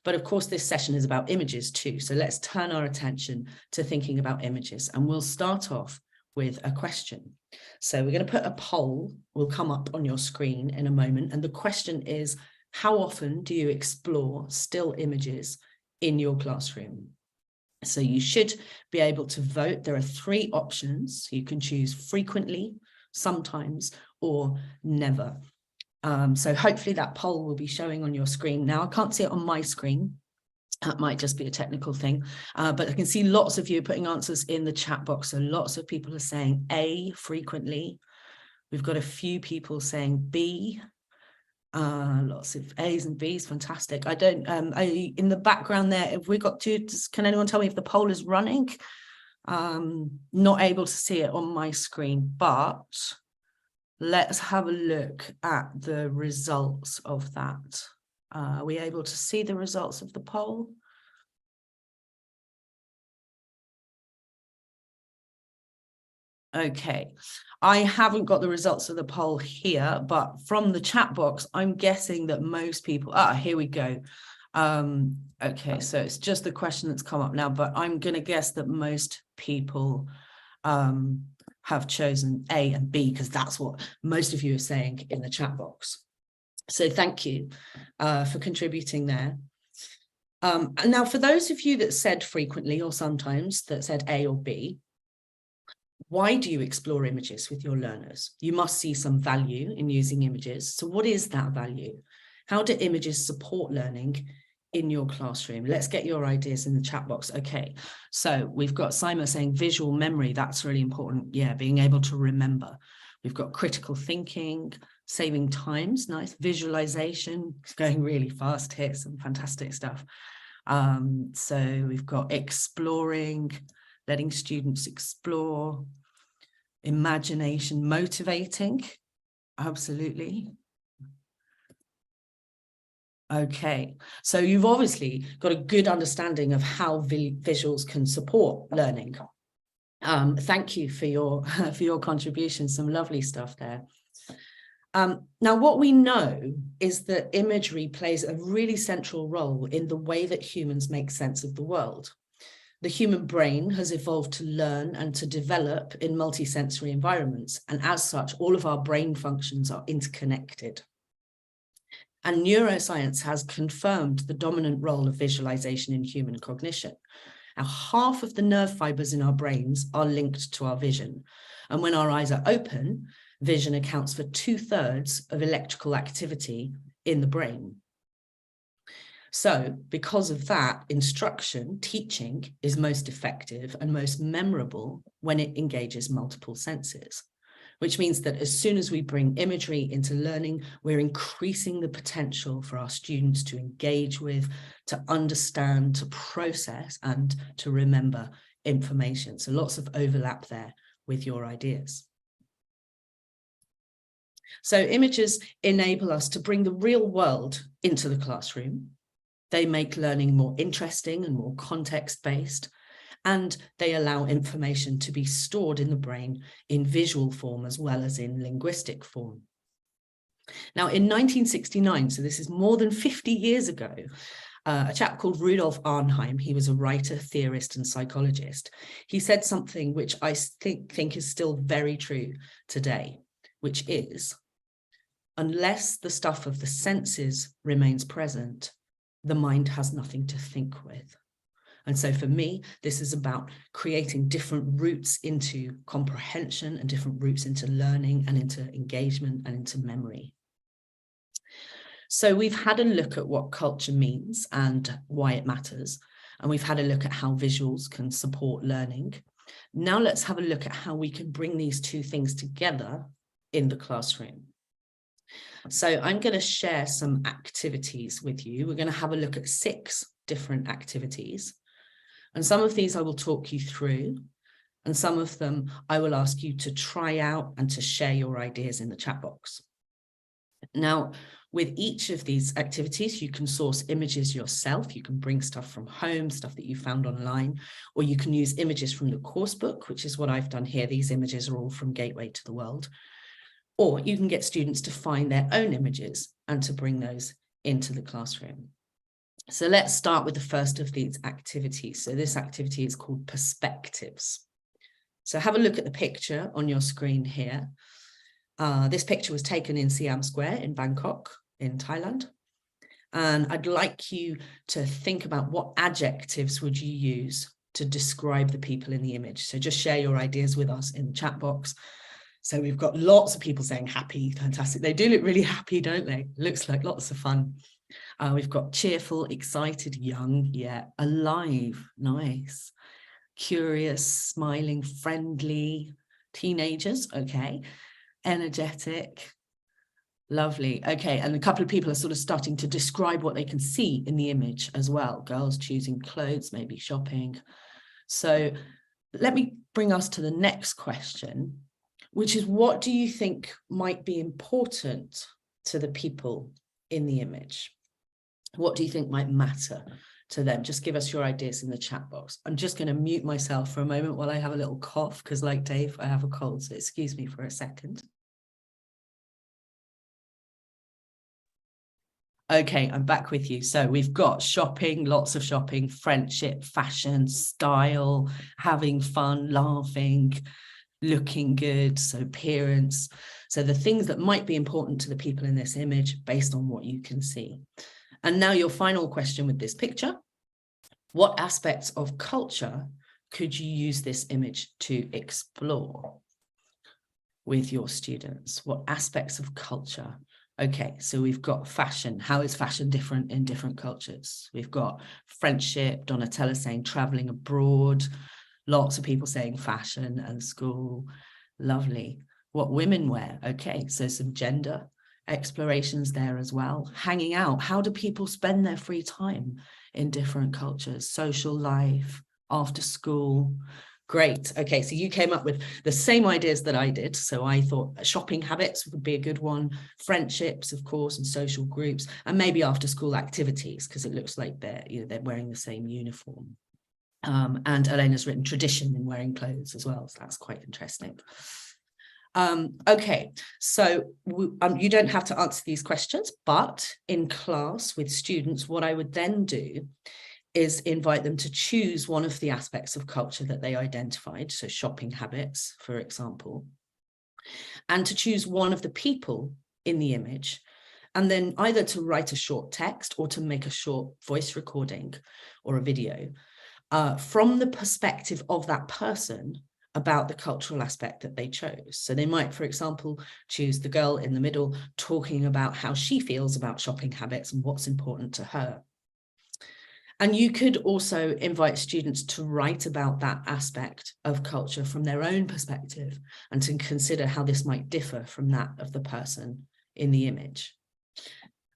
but of course this session is about images too. So let's turn our attention to thinking about images, and we'll start off with a question. So we're going to put a poll, will come up on your screen in a moment, and the question is, how often do you explore still images in your classroom? So you should be able to vote. There are 3 options. You can choose frequently, sometimes, or never. So hopefully that poll will be showing on your screen. Now, I can't see it on my screen. That might just be a technical thing, but I can see lots of you putting answers in the chat box. So lots of people are saying A, frequently. We've got a few people saying B. Lots of A's and B's, fantastic. I don't, in the background there, have we got to, can anyone tell me if the poll is running? Not able to see it on my screen, but let's have a look at the results of that. Are we able to see the results of the poll? Okay, I haven't got the results of the poll here, but from the chat box, I'm guessing that most people, here we go. Okay, so it's just the question that's come up now, but I'm going to guess that most people have chosen A and B, because that's what most of you are saying in the chat box. So thank you for contributing there. And now for those of you that said frequently or sometimes, that said A or B, why do you explore images with your learners? You must see some value in using images. So what is that value? How do images support learning in your classroom? Let's get your ideas in the chat box. Okay, so we've got Simon saying visual memory. That's really important. Yeah, being able to remember. We've got critical thinking, saving times, nice. Visualization, it's going really fast here, some fantastic stuff. So we've got exploring, letting students explore, imagination, motivating, absolutely. Okay, so you've obviously got a good understanding of how visuals can support learning. Thank you for your contribution, some lovely stuff there. Now, what we know is that imagery plays a really central role in the way that humans make sense of the world. The human brain has evolved to learn and to develop in multisensory environments, and as such, all of our brain functions are interconnected. And neuroscience has confirmed the dominant role of visualization in human cognition. Now, half of the nerve fibers in our brains are linked to our vision. And when our eyes are open, vision accounts for 2/3 of electrical activity in the brain. So because of that, instruction, teaching is most effective and most memorable when it engages multiple senses, which means that as soon as we bring imagery into learning, we're increasing the potential for our students to engage with, to understand, to process, and to remember information. So lots of overlap there with your ideas. So images enable us to bring the real world into the classroom. They make learning more interesting and more context-based, and they allow information to be stored in the brain in visual form as well as in linguistic form. Now, in 1969, so this is more than 50 years ago, a chap called Rudolf Arnheim, he was a writer, theorist, and psychologist. He said something which I think is still very true today, which is, unless the stuff of the senses remains present, the mind has nothing to think with. And so for me, this is about creating different routes into comprehension and different routes into learning and into engagement and into memory. So we've had a look at what culture means and why it matters. And we've had a look at how visuals can support learning. Now let's have a look at how we can bring these two things together in the classroom. So I'm going to share some activities with you. We're going to have a look at 6 different activities. And some of these I will talk you through. And some of them I will ask you to try out and to share your ideas in the chat box. Now, with each of these activities, you can source images yourself. You can bring stuff from home, stuff that you found online, or you can use images from the course book, which is what I've done here. These images are all from Gateway to the World. Or you can get students to find their own images and to bring those into the classroom. So let's start with the first of these activities. So this activity is called Perspectives. So have a look at the picture on your screen here. This picture was taken in Siam Square in Bangkok, in Thailand. And I'd like you to think about what adjectives would you use to describe the people in the image. So just share your ideas with us in the chat box. So we've got lots of people saying happy, fantastic. They do look really happy, don't they? Looks like lots of fun. We've got cheerful, excited, young, yeah, alive, nice, curious, smiling, friendly, teenagers, okay, energetic, lovely, okay. And a couple of people are sort of starting to describe what they can see in the image as well. Girls choosing clothes, maybe shopping. So let me bring us to the next question, which is, what do you think might be important to the people in the image? What do you think might matter to them? Just give us your ideas in the chat box. I'm just going to mute myself for a moment while I have a little cough, because like Dave, I have a cold, so excuse me for a second. Okay, I'm back with you. So we've got shopping, lots of shopping, friendship, fashion, style, having fun, laughing, looking good, so appearance. So the things that might be important to the people in this image based on what you can see. And now your final question with this picture: what aspects of culture could you use this image to explore with your students? What aspects of culture? Okay, so we've got fashion. How is fashion different in different cultures? We've got friendship, Donatella saying traveling abroad, lots of people saying fashion and school, lovely. What women wear, okay, so some gender explorations there as well. Hanging out, how do people spend their free time in different cultures? Social life, after school. Great. Okay, so you came up with the same ideas that I did. So I thought shopping habits would be a good one, friendships, of course, and social groups, and maybe after school activities, because it looks like they're wearing the same uniform. And Elena's written tradition in wearing clothes as well, so that's quite interesting. Okay, so you don't have to answer these questions, but in class with students, what I would then do is invite them to choose one of the aspects of culture that they identified, so shopping habits, for example, and to choose one of the people in the image, and then either to write a short text or to make a short voice recording or a video from the perspective of that person about the cultural aspect that they chose. So they might, for example, choose the girl in the middle talking about how she feels about shopping habits and what's important to her. And you could also invite students to write about that aspect of culture from their own perspective and to consider how this might differ from that of the person in the image.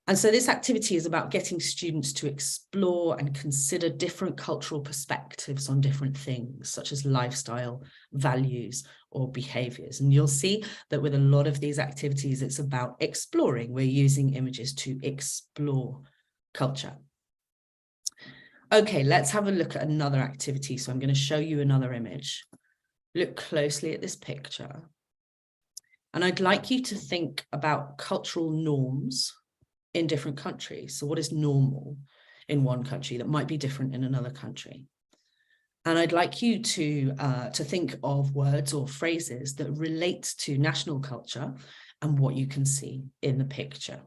And so this activity is about getting students to explore and consider different cultural perspectives on different things, such as lifestyle, values, or behaviors. And you'll see that with a lot of these activities, it's about exploring. We're using images to explore culture. Okay, let's have a look at another activity. So I'm going to show you another image. Look closely at this picture. And I'd like you to think about cultural norms in different countries. So what is normal in one country that might be different in another country? And I'd like you to think of words or phrases that relate to national culture and what you can see in the picture.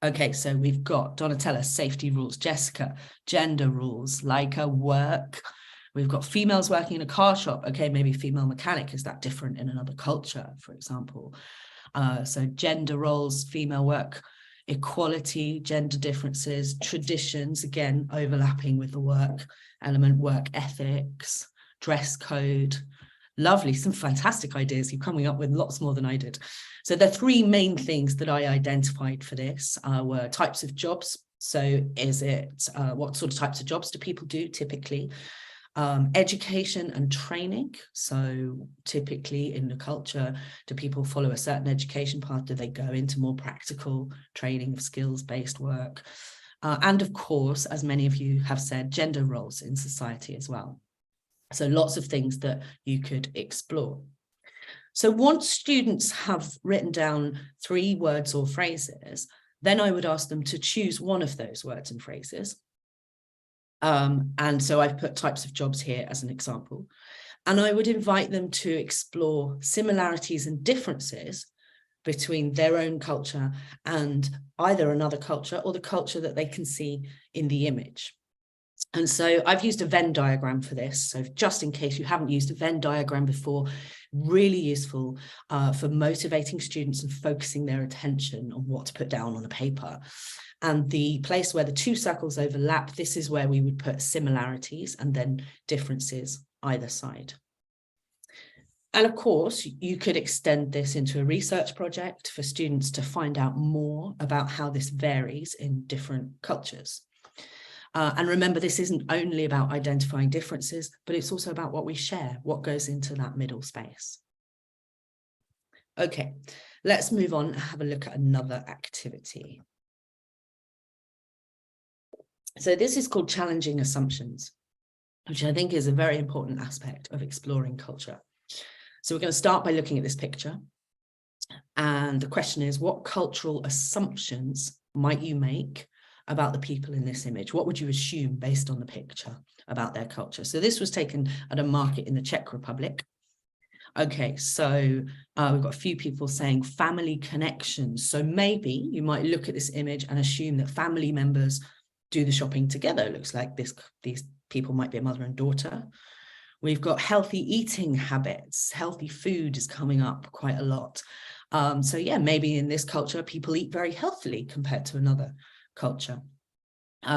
Okay, so we've got Donatella, safety rules, Jessica, gender rules, Laika, work. We've got females working in a car shop. Okay, maybe female mechanic, is that different in another culture, for example? So gender roles, female work, equality, gender differences, traditions, again, overlapping with the work element, work ethics, dress code. Lovely, some fantastic ideas. You're coming up with lots more than I did. So the three main things that I identified for this were types of jobs. So is it, what sort of types of jobs do people do typically? Education and training. So typically in the culture, do people follow a certain education path? Do they go into more practical training of skills-based work? And of course, as many of you have said, gender roles in society as well. So lots of things that you could explore. So once students have written down 3 words or phrases, then I would ask them to choose one of those words and phrases. And so I've put types of jobs here as an example. And I would invite them to explore similarities and differences between their own culture and either another culture or the culture that they can see in the image. And so I've used a Venn diagram for this. So just in case you haven't used a Venn diagram before, really useful for motivating students and focusing their attention on what to put down on a paper. And the place where the 2 circles overlap, this is where we would put similarities and then differences either side. And of course, you could extend this into a research project for students to find out more about how this varies in different cultures. And remember, this isn't only about identifying differences, but it's also about what we share, what goes into that middle space. Okay, let's move on and have a look at another activity. So this is called challenging assumptions, which I think is a very important aspect of exploring culture. So we're going to start by looking at this picture. And the question is, what cultural assumptions might you make about the people in this image? What would you assume based on the picture about their culture? So this was taken at a market in the Czech Republic. Okay, so we've got a few people saying family connections. So maybe you might look at this image and assume that family members do the shopping together. It looks like these people might be a mother and daughter. We've got healthy eating habits. Healthy food is coming up quite a lot. So yeah, maybe in this culture, people eat very healthily compared to another culture.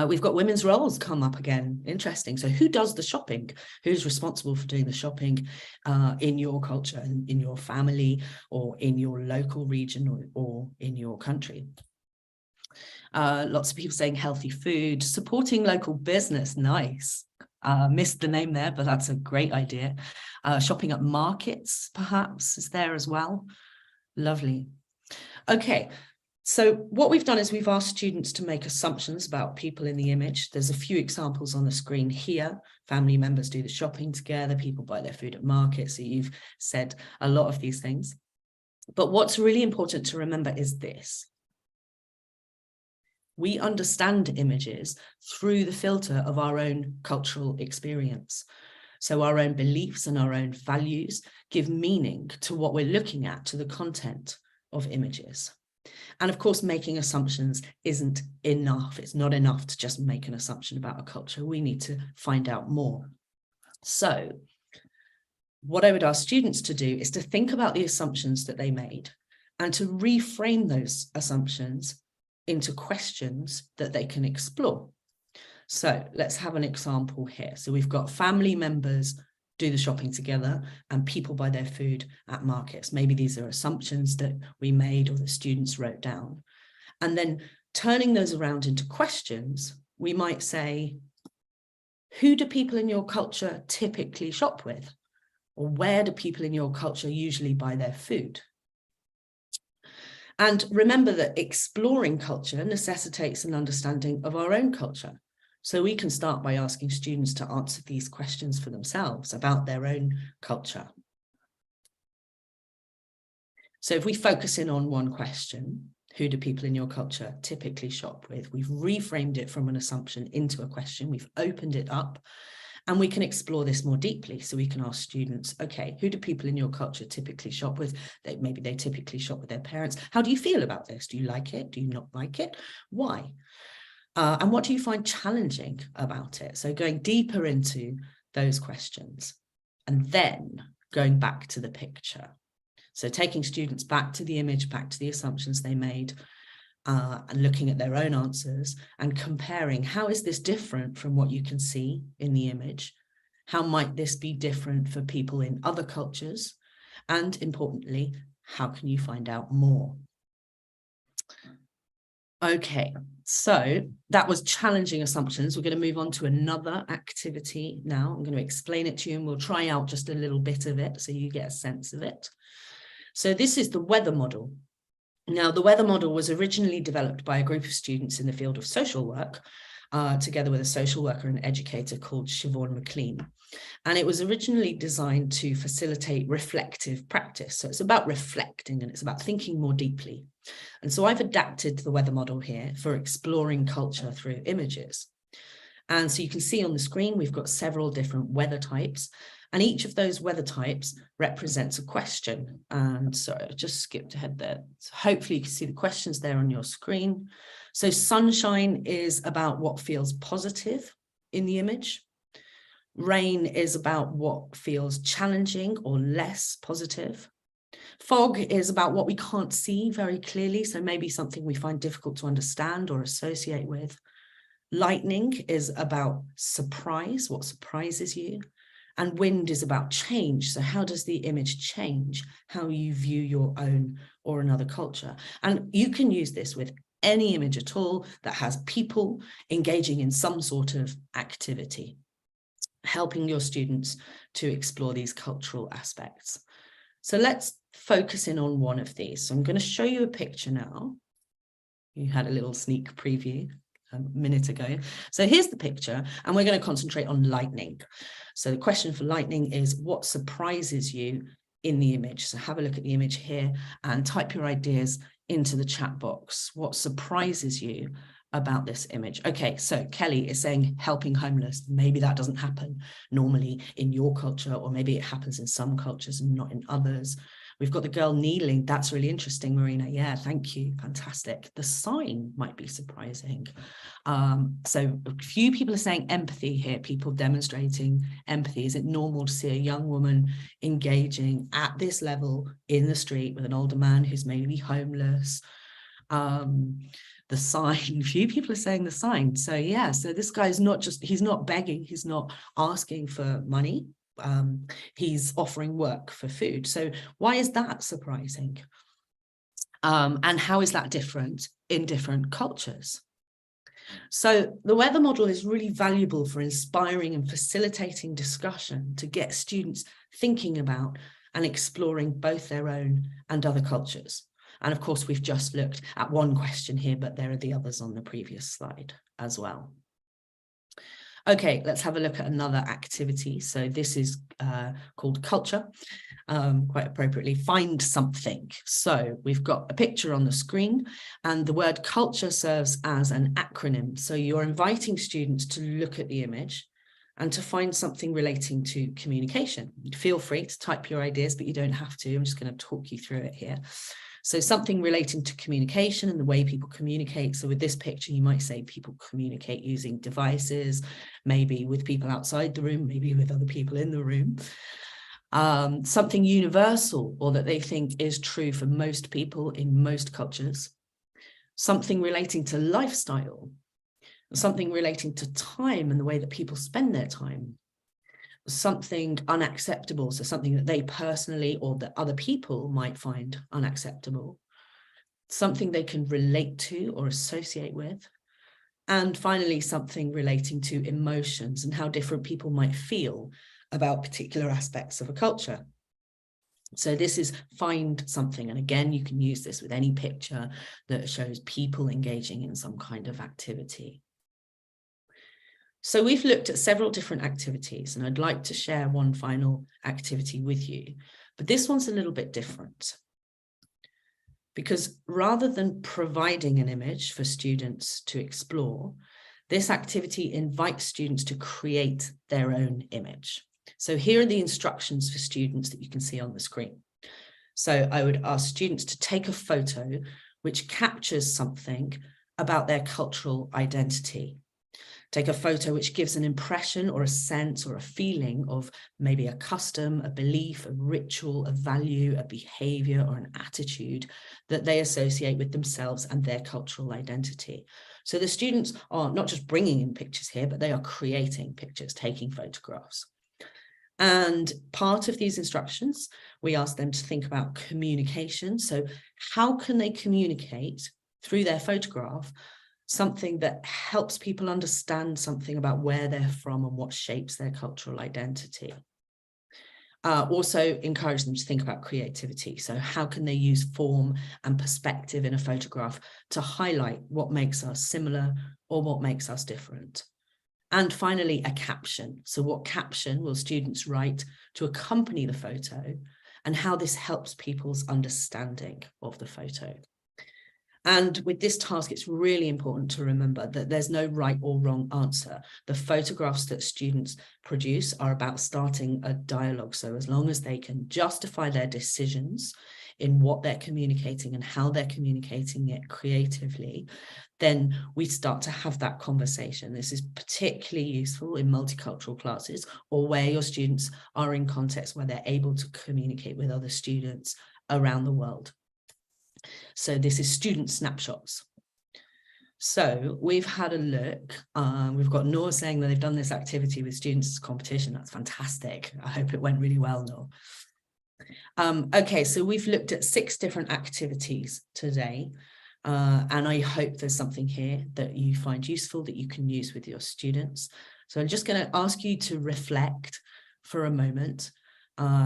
We've got women's roles come up again. Interesting. So who does the shopping? Who's responsible for doing the shopping in your culture, in your family, or in your local region, or in your country? Lots of people saying healthy food, supporting local business. Nice. Missed the name there, but that's a great idea. Shopping at markets, perhaps, is there as well. Lovely. Okay. So what we've done is we've asked students to make assumptions about people in the image. There's a few examples on the screen here. Family members do the shopping together, people buy their food at markets. So you've said a lot of these things. But what's really important to remember is this. We understand images through the filter of our own cultural experience. So our own beliefs and our own values give meaning to what we're looking at, to the content of images. And of course, making assumptions isn't enough. It's not enough to just make an assumption about a culture. We need to find out more. So what I would ask students to do is to think about the assumptions that they made and to reframe those assumptions into questions that they can explore. So let's have an example here. So we've got family members do the shopping together and people buy their food at markets. Maybe these are assumptions that we made or the students wrote down. And then turning those around into questions, we might say, who do people in your culture typically shop with? Or where do people in your culture usually buy their food? And remember that exploring culture necessitates an understanding of our own culture. So we can start by asking students to answer these questions for themselves about their own culture. So if we focus in on one question, who do people in your culture typically shop with? We've reframed it from an assumption into a question. We've opened it up and we can explore this more deeply. So we can ask students, okay, who do people in your culture typically shop with? Maybe they typically shop with their parents. How do you feel about this? Do you like it? Do you not like it? Why? And what do you find challenging about it? So going deeper into those questions and then going back to the picture. So taking students back to the image, back to the assumptions they made, and looking at their own answers and comparing, how is this different from what you can see in the image? How might this be different for people in other cultures? And importantly, how can you find out more? Okay, So that was challenging assumptions. We're going to move on to another activity now. I'm going to explain it to you and we'll try out just a little bit of it so you get a sense of it. So this is the weather model. Now, the weather model was originally developed by a group of students in the field of social work, together with a social worker and educator called Siobhan McLean. And it was originally designed to facilitate reflective practice. So it's about reflecting and it's about thinking more deeply. And so I've adapted the weather model here for exploring culture through images. And so you can see on the screen, we've got several different weather types, and each of those weather types represents a question. And sorry, I just skipped ahead there. So hopefully you can see the questions there on your screen. So sunshine is about what feels positive in the image. Rain is about what feels challenging or less positive. Fog is about what we can't see very clearly, so maybe something we find difficult to understand or associate with. Lightning is about surprise, what surprises you. And wind is about change. So how does the image change how you view your own or another culture? And you can use this with any image at all that has people engaging in some sort of activity, helping your students to explore these cultural aspects. So let's focus in on one of these. So I'm going to show you a picture now. You had a little sneak preview a minute ago. So here's the picture, and we're going to concentrate on lightning. So the question for lightning is, what surprises you in the image? So have a look at the image here and type your ideas into the chat box. What surprises you about this image? Okay, so Kelly is saying helping homeless. Maybe that doesn't happen normally in your culture, or maybe it happens in some cultures and not in others. We've got the girl kneeling. That's really interesting, Marina. Yeah, thank you. Fantastic. The sign might be surprising. So a few people are saying empathy here, people demonstrating empathy. Is it normal to see a young woman engaging at this level in the street with an older man who's maybe homeless? The sign, few people are saying the sign. So yeah, so this guy's not just, he's not begging, he's not asking for money. He's offering work for food. So why is that surprising? And how is that different in different cultures? So the weather model is really valuable for inspiring and facilitating discussion to get students thinking about and exploring both their own and other cultures. And of course, we've just looked at one question here, but there are the others on the previous slide as well. Okay, let's have a look at another activity. So this is called culture, quite appropriately, find something. So we've got a picture on the screen and the word culture serves as an acronym. So you're inviting students to look at the image and to find something relating to communication. Feel free to type your ideas, but you don't have to. I'm just going to talk you through it here. So something relating to communication and the way people communicate. So with this picture, you might say people communicate using devices, maybe with people outside the room, maybe with other people in the room. Something universal, or that they think is true for most people in most cultures. Something relating to lifestyle. Something relating to time and the way that people spend their time. Something unacceptable, so something that they personally or that other people might find unacceptable, something they can relate to or associate with, and finally something relating to emotions and how different people might feel about particular aspects of a culture. So this is find something, and again you can use this with any picture that shows people engaging in some kind of activity. So we've looked at several different activities, and I'd like to share one final activity with you, but this one's a little bit different. Because rather than providing an image for students to explore, this activity invites students to create their own image. So here are the instructions for students that you can see on the screen. So I would ask students to take a photo which captures something about their cultural identity. Take a photo which gives an impression or a sense or a feeling of maybe a custom, a belief, a ritual, a value, a behavior, or an attitude that they associate with themselves and their cultural identity. So the students are not just bringing in pictures here, but they are creating pictures, taking photographs. And part of these instructions, we ask them to think about communication. So how can they communicate through their photograph something that helps people understand something about where they're from and what shapes their cultural identity. Also encourage them to think about creativity. So how can they use form and perspective in a photograph to highlight what makes us similar or what makes us different? And finally, a caption. So what caption will students write to accompany the photo, and how this helps people's understanding of the photo. And with this task, it's really important to remember that there's no right or wrong answer. The photographs that students produce are about starting a dialogue. So as long as they can justify their decisions in what they're communicating and how they're communicating it creatively, then we start to have that conversation. This is particularly useful in multicultural classes, or where your students are in contexts where they're able to communicate with other students around the world. So this is student snapshots. So we've had a look. We've got Noor saying that they've done this activity with students as competition. That's fantastic. I hope it went really well, Noor. Okay, so we've looked at 6 different activities today. And I hope there's something here that you find useful that you can use with your students. So I'm just going to ask you to reflect for a moment.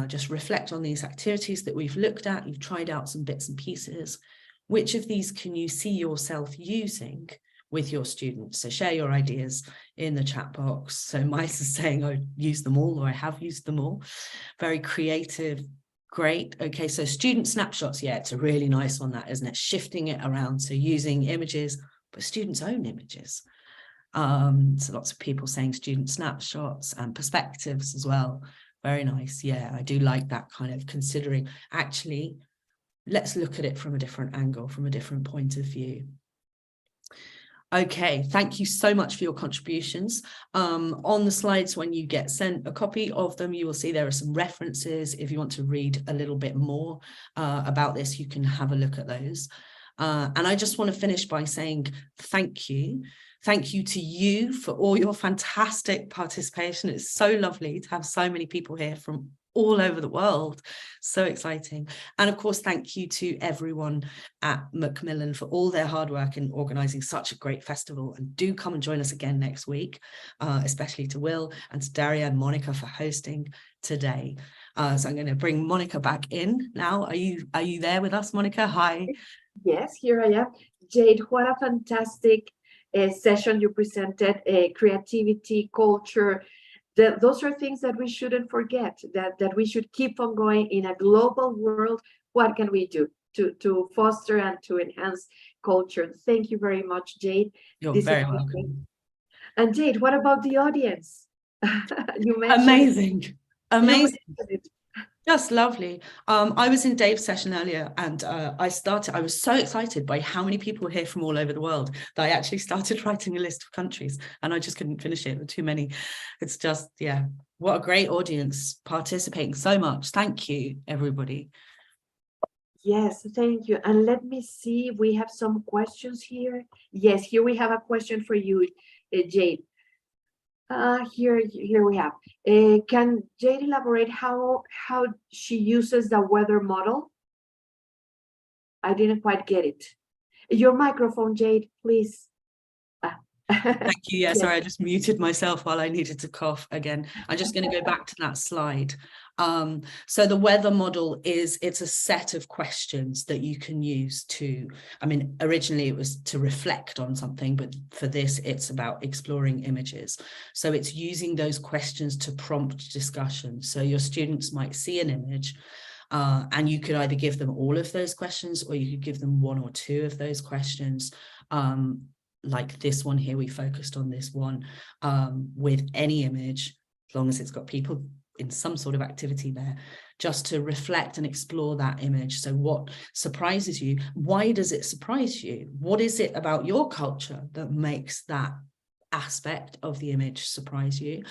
Just reflect on these activities that we've looked at. You've tried out some bits and pieces. Which of these can you see yourself using with your students? So share your ideas in the chat box. So Mice is saying I use them all, or I have used them all. Very creative. Great. Okay, so student snapshots. Yeah, it's a really nice one, that, isn't it? Shifting it around. So using images, but students' own images. So lots of people saying student snapshots and perspectives as well. Very nice. Yeah, I do like that kind of considering, actually, let's look at it from a different angle, from a different point of view. Okay, thank you so much for your contributions. On the slides, when you get sent a copy of them, you will see there are some references. If you want to read a little bit more about this, you can have a look at those. And I just want to finish by saying thank you. Thank you to you for all your fantastic participation. It's so lovely to have so many people here from all over the world. So exciting. And of course, thank you to everyone at Macmillan for all their hard work in organising such a great festival. And do come and join us again next week, especially to Will and to Daria and Monica for hosting today. So I'm going to bring Monica back in now. Are you there with us, Monica? Hi. Yes, here I am. Jade, what a fantastic session you presented. Creativity, culture. Those are things that we shouldn't forget, that we should keep on going in a global world. What can we do to foster and to enhance culture? Thank you very much, Jade. You're very welcome. And Jade, what about the audience? You mentioned amazing. Just lovely. I was in Dave's session earlier, and I was so excited by how many people were here from all over the world that I actually started writing a list of countries, and I just couldn't finish it. There were too many. It's just, yeah, what a great audience participating so much. Thank you, everybody. Yes, thank you. And let me see, we have some questions here. Yes, here we have a question for you, Jade. Here we have. Can Jade elaborate how she uses the weather model? I didn't quite get it. Your microphone, Jade, please. Thank you. Yeah, sorry, I just muted myself while I needed to cough again. I'm just going to go back to that slide. So the weather model it's a set of questions that you can use to, I mean, originally it was to reflect on something, but for this, it's about exploring images. So it's using those questions to prompt discussion. So your students might see an image, and you could either give them all of those questions, or you could give them 1 or 2 of those questions. Like this one here, we focused on this one with any image, as long as it's got people in some sort of activity there, just to reflect and explore that image. So what surprises you? Why does it surprise you? What is it about your culture that makes that aspect of the image surprise you?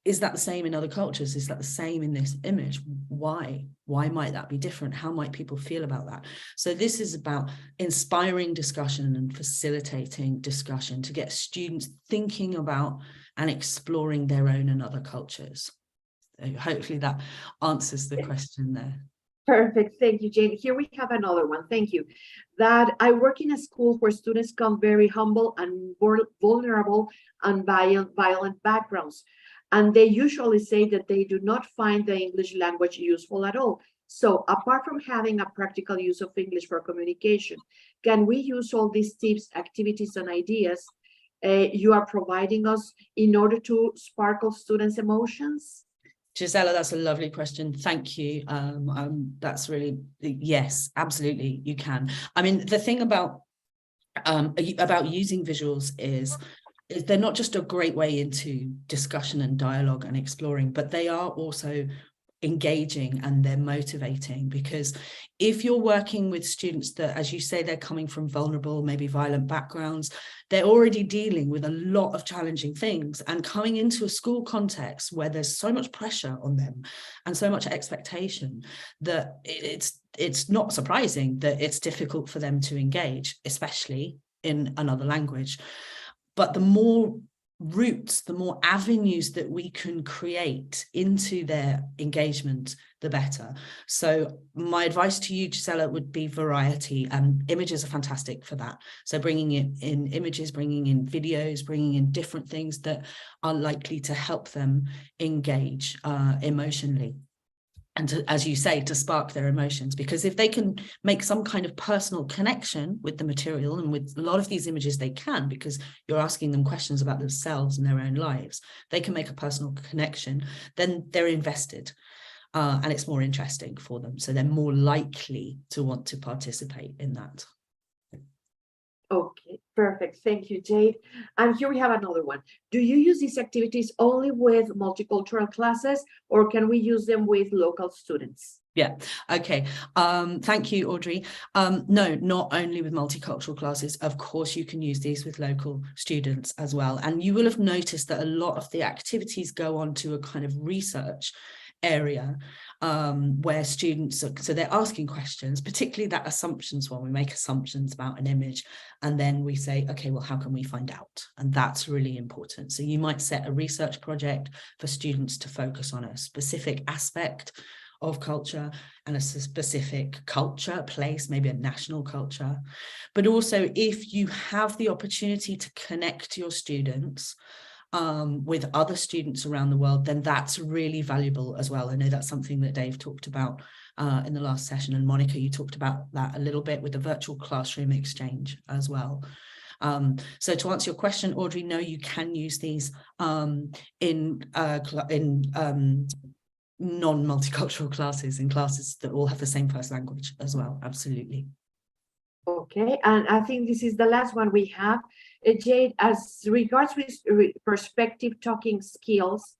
Is that the same in other cultures? Is that the same in this image? Why? Why might that be different? How might people feel about that? So this is about inspiring discussion and facilitating discussion to get students thinking about and exploring their own and other cultures. So hopefully that answers the question there. Perfect. Thank you, Jane. Here we have another one. Thank you. That I work in a school where students come very humble and vulnerable and violent backgrounds. And they usually say that they do not find the English language useful at all. So apart from having a practical use of English for communication, can we use all these tips, activities, and ideas you are providing us in order to sparkle students' emotions? Gisela, that's a lovely question. Thank you. That's really, yes, absolutely, you can. I mean, the thing about using visuals is they're not just a great way into discussion and dialogue and exploring, but they are also engaging and they're motivating, because if you're working with students that, as you say, they're coming from vulnerable, maybe violent backgrounds, they're already dealing with a lot of challenging things, and coming into a school context where there's so much pressure on them and so much expectation that it's not surprising that it's difficult for them to engage, especially in another language. But the more routes, the more avenues that we can create into their engagement, the better. So my advice to you, Gisela, would be variety, and images are fantastic for that. So bringing in images, bringing in videos, bringing in different things that are likely to help them engage emotionally. And to, as you say, to spark their emotions, because if they can make some kind of personal connection with the material, and with a lot of these images they can, because you're asking them questions about themselves and their own lives, they can make a personal connection, then they're invested and it's more interesting for them. So they're more likely to want to participate in that. Okay, perfect. Thank you, Jade. And here we have another one. Do you use these activities only with multicultural classes, or can we use them with local students? Yeah, okay. Thank you, Audrey. No, not only with multicultural classes. Of course, you can use these with local students as well. And you will have noticed that a lot of the activities go on to a kind of research area where students are, so they're asking questions, particularly that assumptions one. We make assumptions about an image and then we say, okay, well, how can we find out? And that's really important. So you might set a research project for students to focus on a specific aspect of culture and a specific culture, place, maybe a national culture. But also, if you have the opportunity to connect your students with other students around the world, then that's really valuable as well. I know that's something that Dave talked about in the last session, and Monica, you talked about that a little bit with the virtual classroom exchange as well. So to answer your question, Audrey, no, you can use these in non-multicultural classes, in classes that all have the same first language as well. Absolutely. Okay, and I think this is the last one we have. Jade, as regards with perspective taking skills,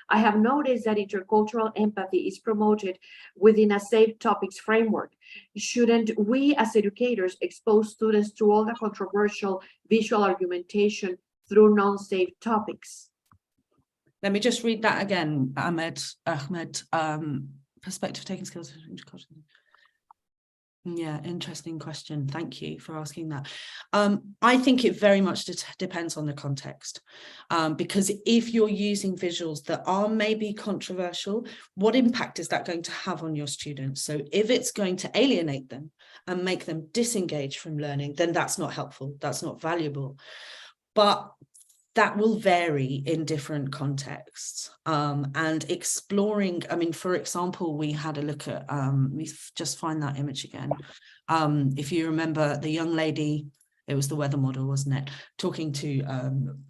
I have noticed that intercultural empathy is promoted within a safe topics framework. Shouldn't we as educators expose students to all the controversial visual argumentation through non-safe topics? Let me just read that again, Ahmed. Perspective taking skills. Yeah, interesting question. Thank you for asking that. I think it very much depends on the context, because if you're using visuals that are maybe controversial, what impact is that going to have on your students? So if it's going to alienate them and make them disengage from learning, then that's not helpful, that's not valuable. But that will vary in different contexts, and exploring, I mean, for example, we had a look at, let me just find that image again. If you remember the young lady, it was the weather model, wasn't it? Talking to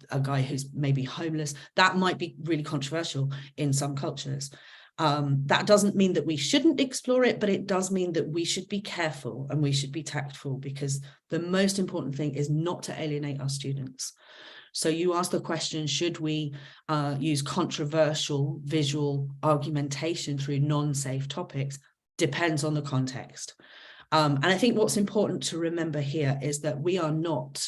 a guy who's maybe homeless, that might be really controversial in some cultures. That doesn't mean that we shouldn't explore it, but it does mean that we should be careful and we should be tactful, because the most important thing is not to alienate our students. So you asked the question, should we use controversial visual argumentation through non-safe topics? Depends on the context. And I think what's important to remember here is that we are not,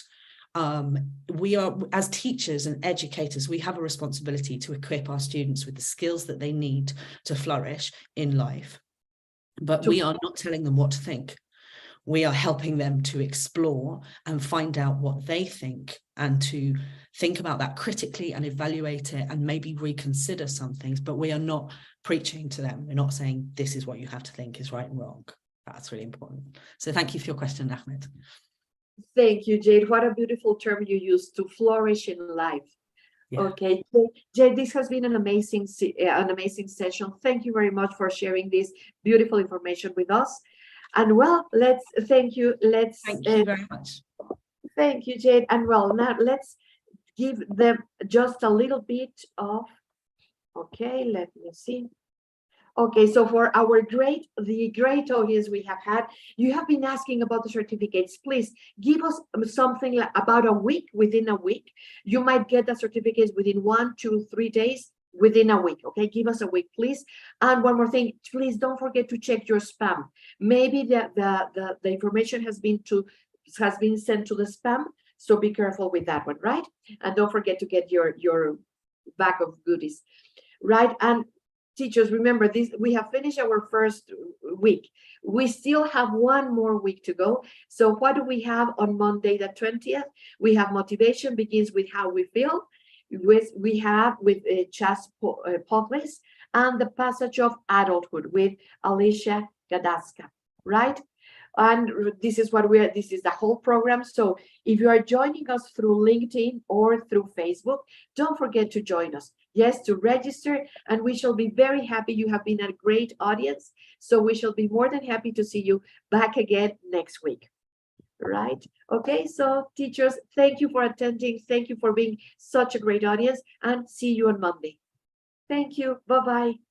as teachers and educators, we have a responsibility to equip our students with the skills that they need to flourish in life. But we are not telling them what to think. we are helping them to explore and find out what they think, and to think about that critically and evaluate it and maybe reconsider some things. But we are not preaching to them. We're not saying this is what you have to think is right and wrong. That's really important. So thank you for your question, Ahmed. Thank you, Jade. What a beautiful term you used, to flourish in life. Yeah. Okay, Jade, this has been an amazing session. Thank you very much for sharing this beautiful information with us. And well, thank you very much. Thank you, Jade. And well, now let's give them just a little bit of, okay, let me see. Okay, so for the great audience we have had, you have been asking about the certificates. Please give us something like about a week, within a week. You might get the certificates within 1, 2, 3 days, within a week. Okay, give us a week, please. And one more thing, please don't forget to check your spam. Maybe the information has been sent to the spam, so be careful with that one, right? And don't forget to get your bag of goodies, right? And teachers, remember this, we have finished our first week. We still have one more week to go. So what do we have on Monday the 20th? We have motivation begins with how we feel. We have with Chas Pogles, and the passage of adulthood with Alicia Gadaska, right? And this is the whole program. So if you are joining us through LinkedIn or through Facebook, don't forget to join us. Yes, to register, and we shall be very happy. You have been a great audience, so we shall be more than happy to see you back again next week. Right? Okay, so teachers, thank you for attending. Thank you for being such a great audience, and see you on Monday. Thank you. Bye-bye.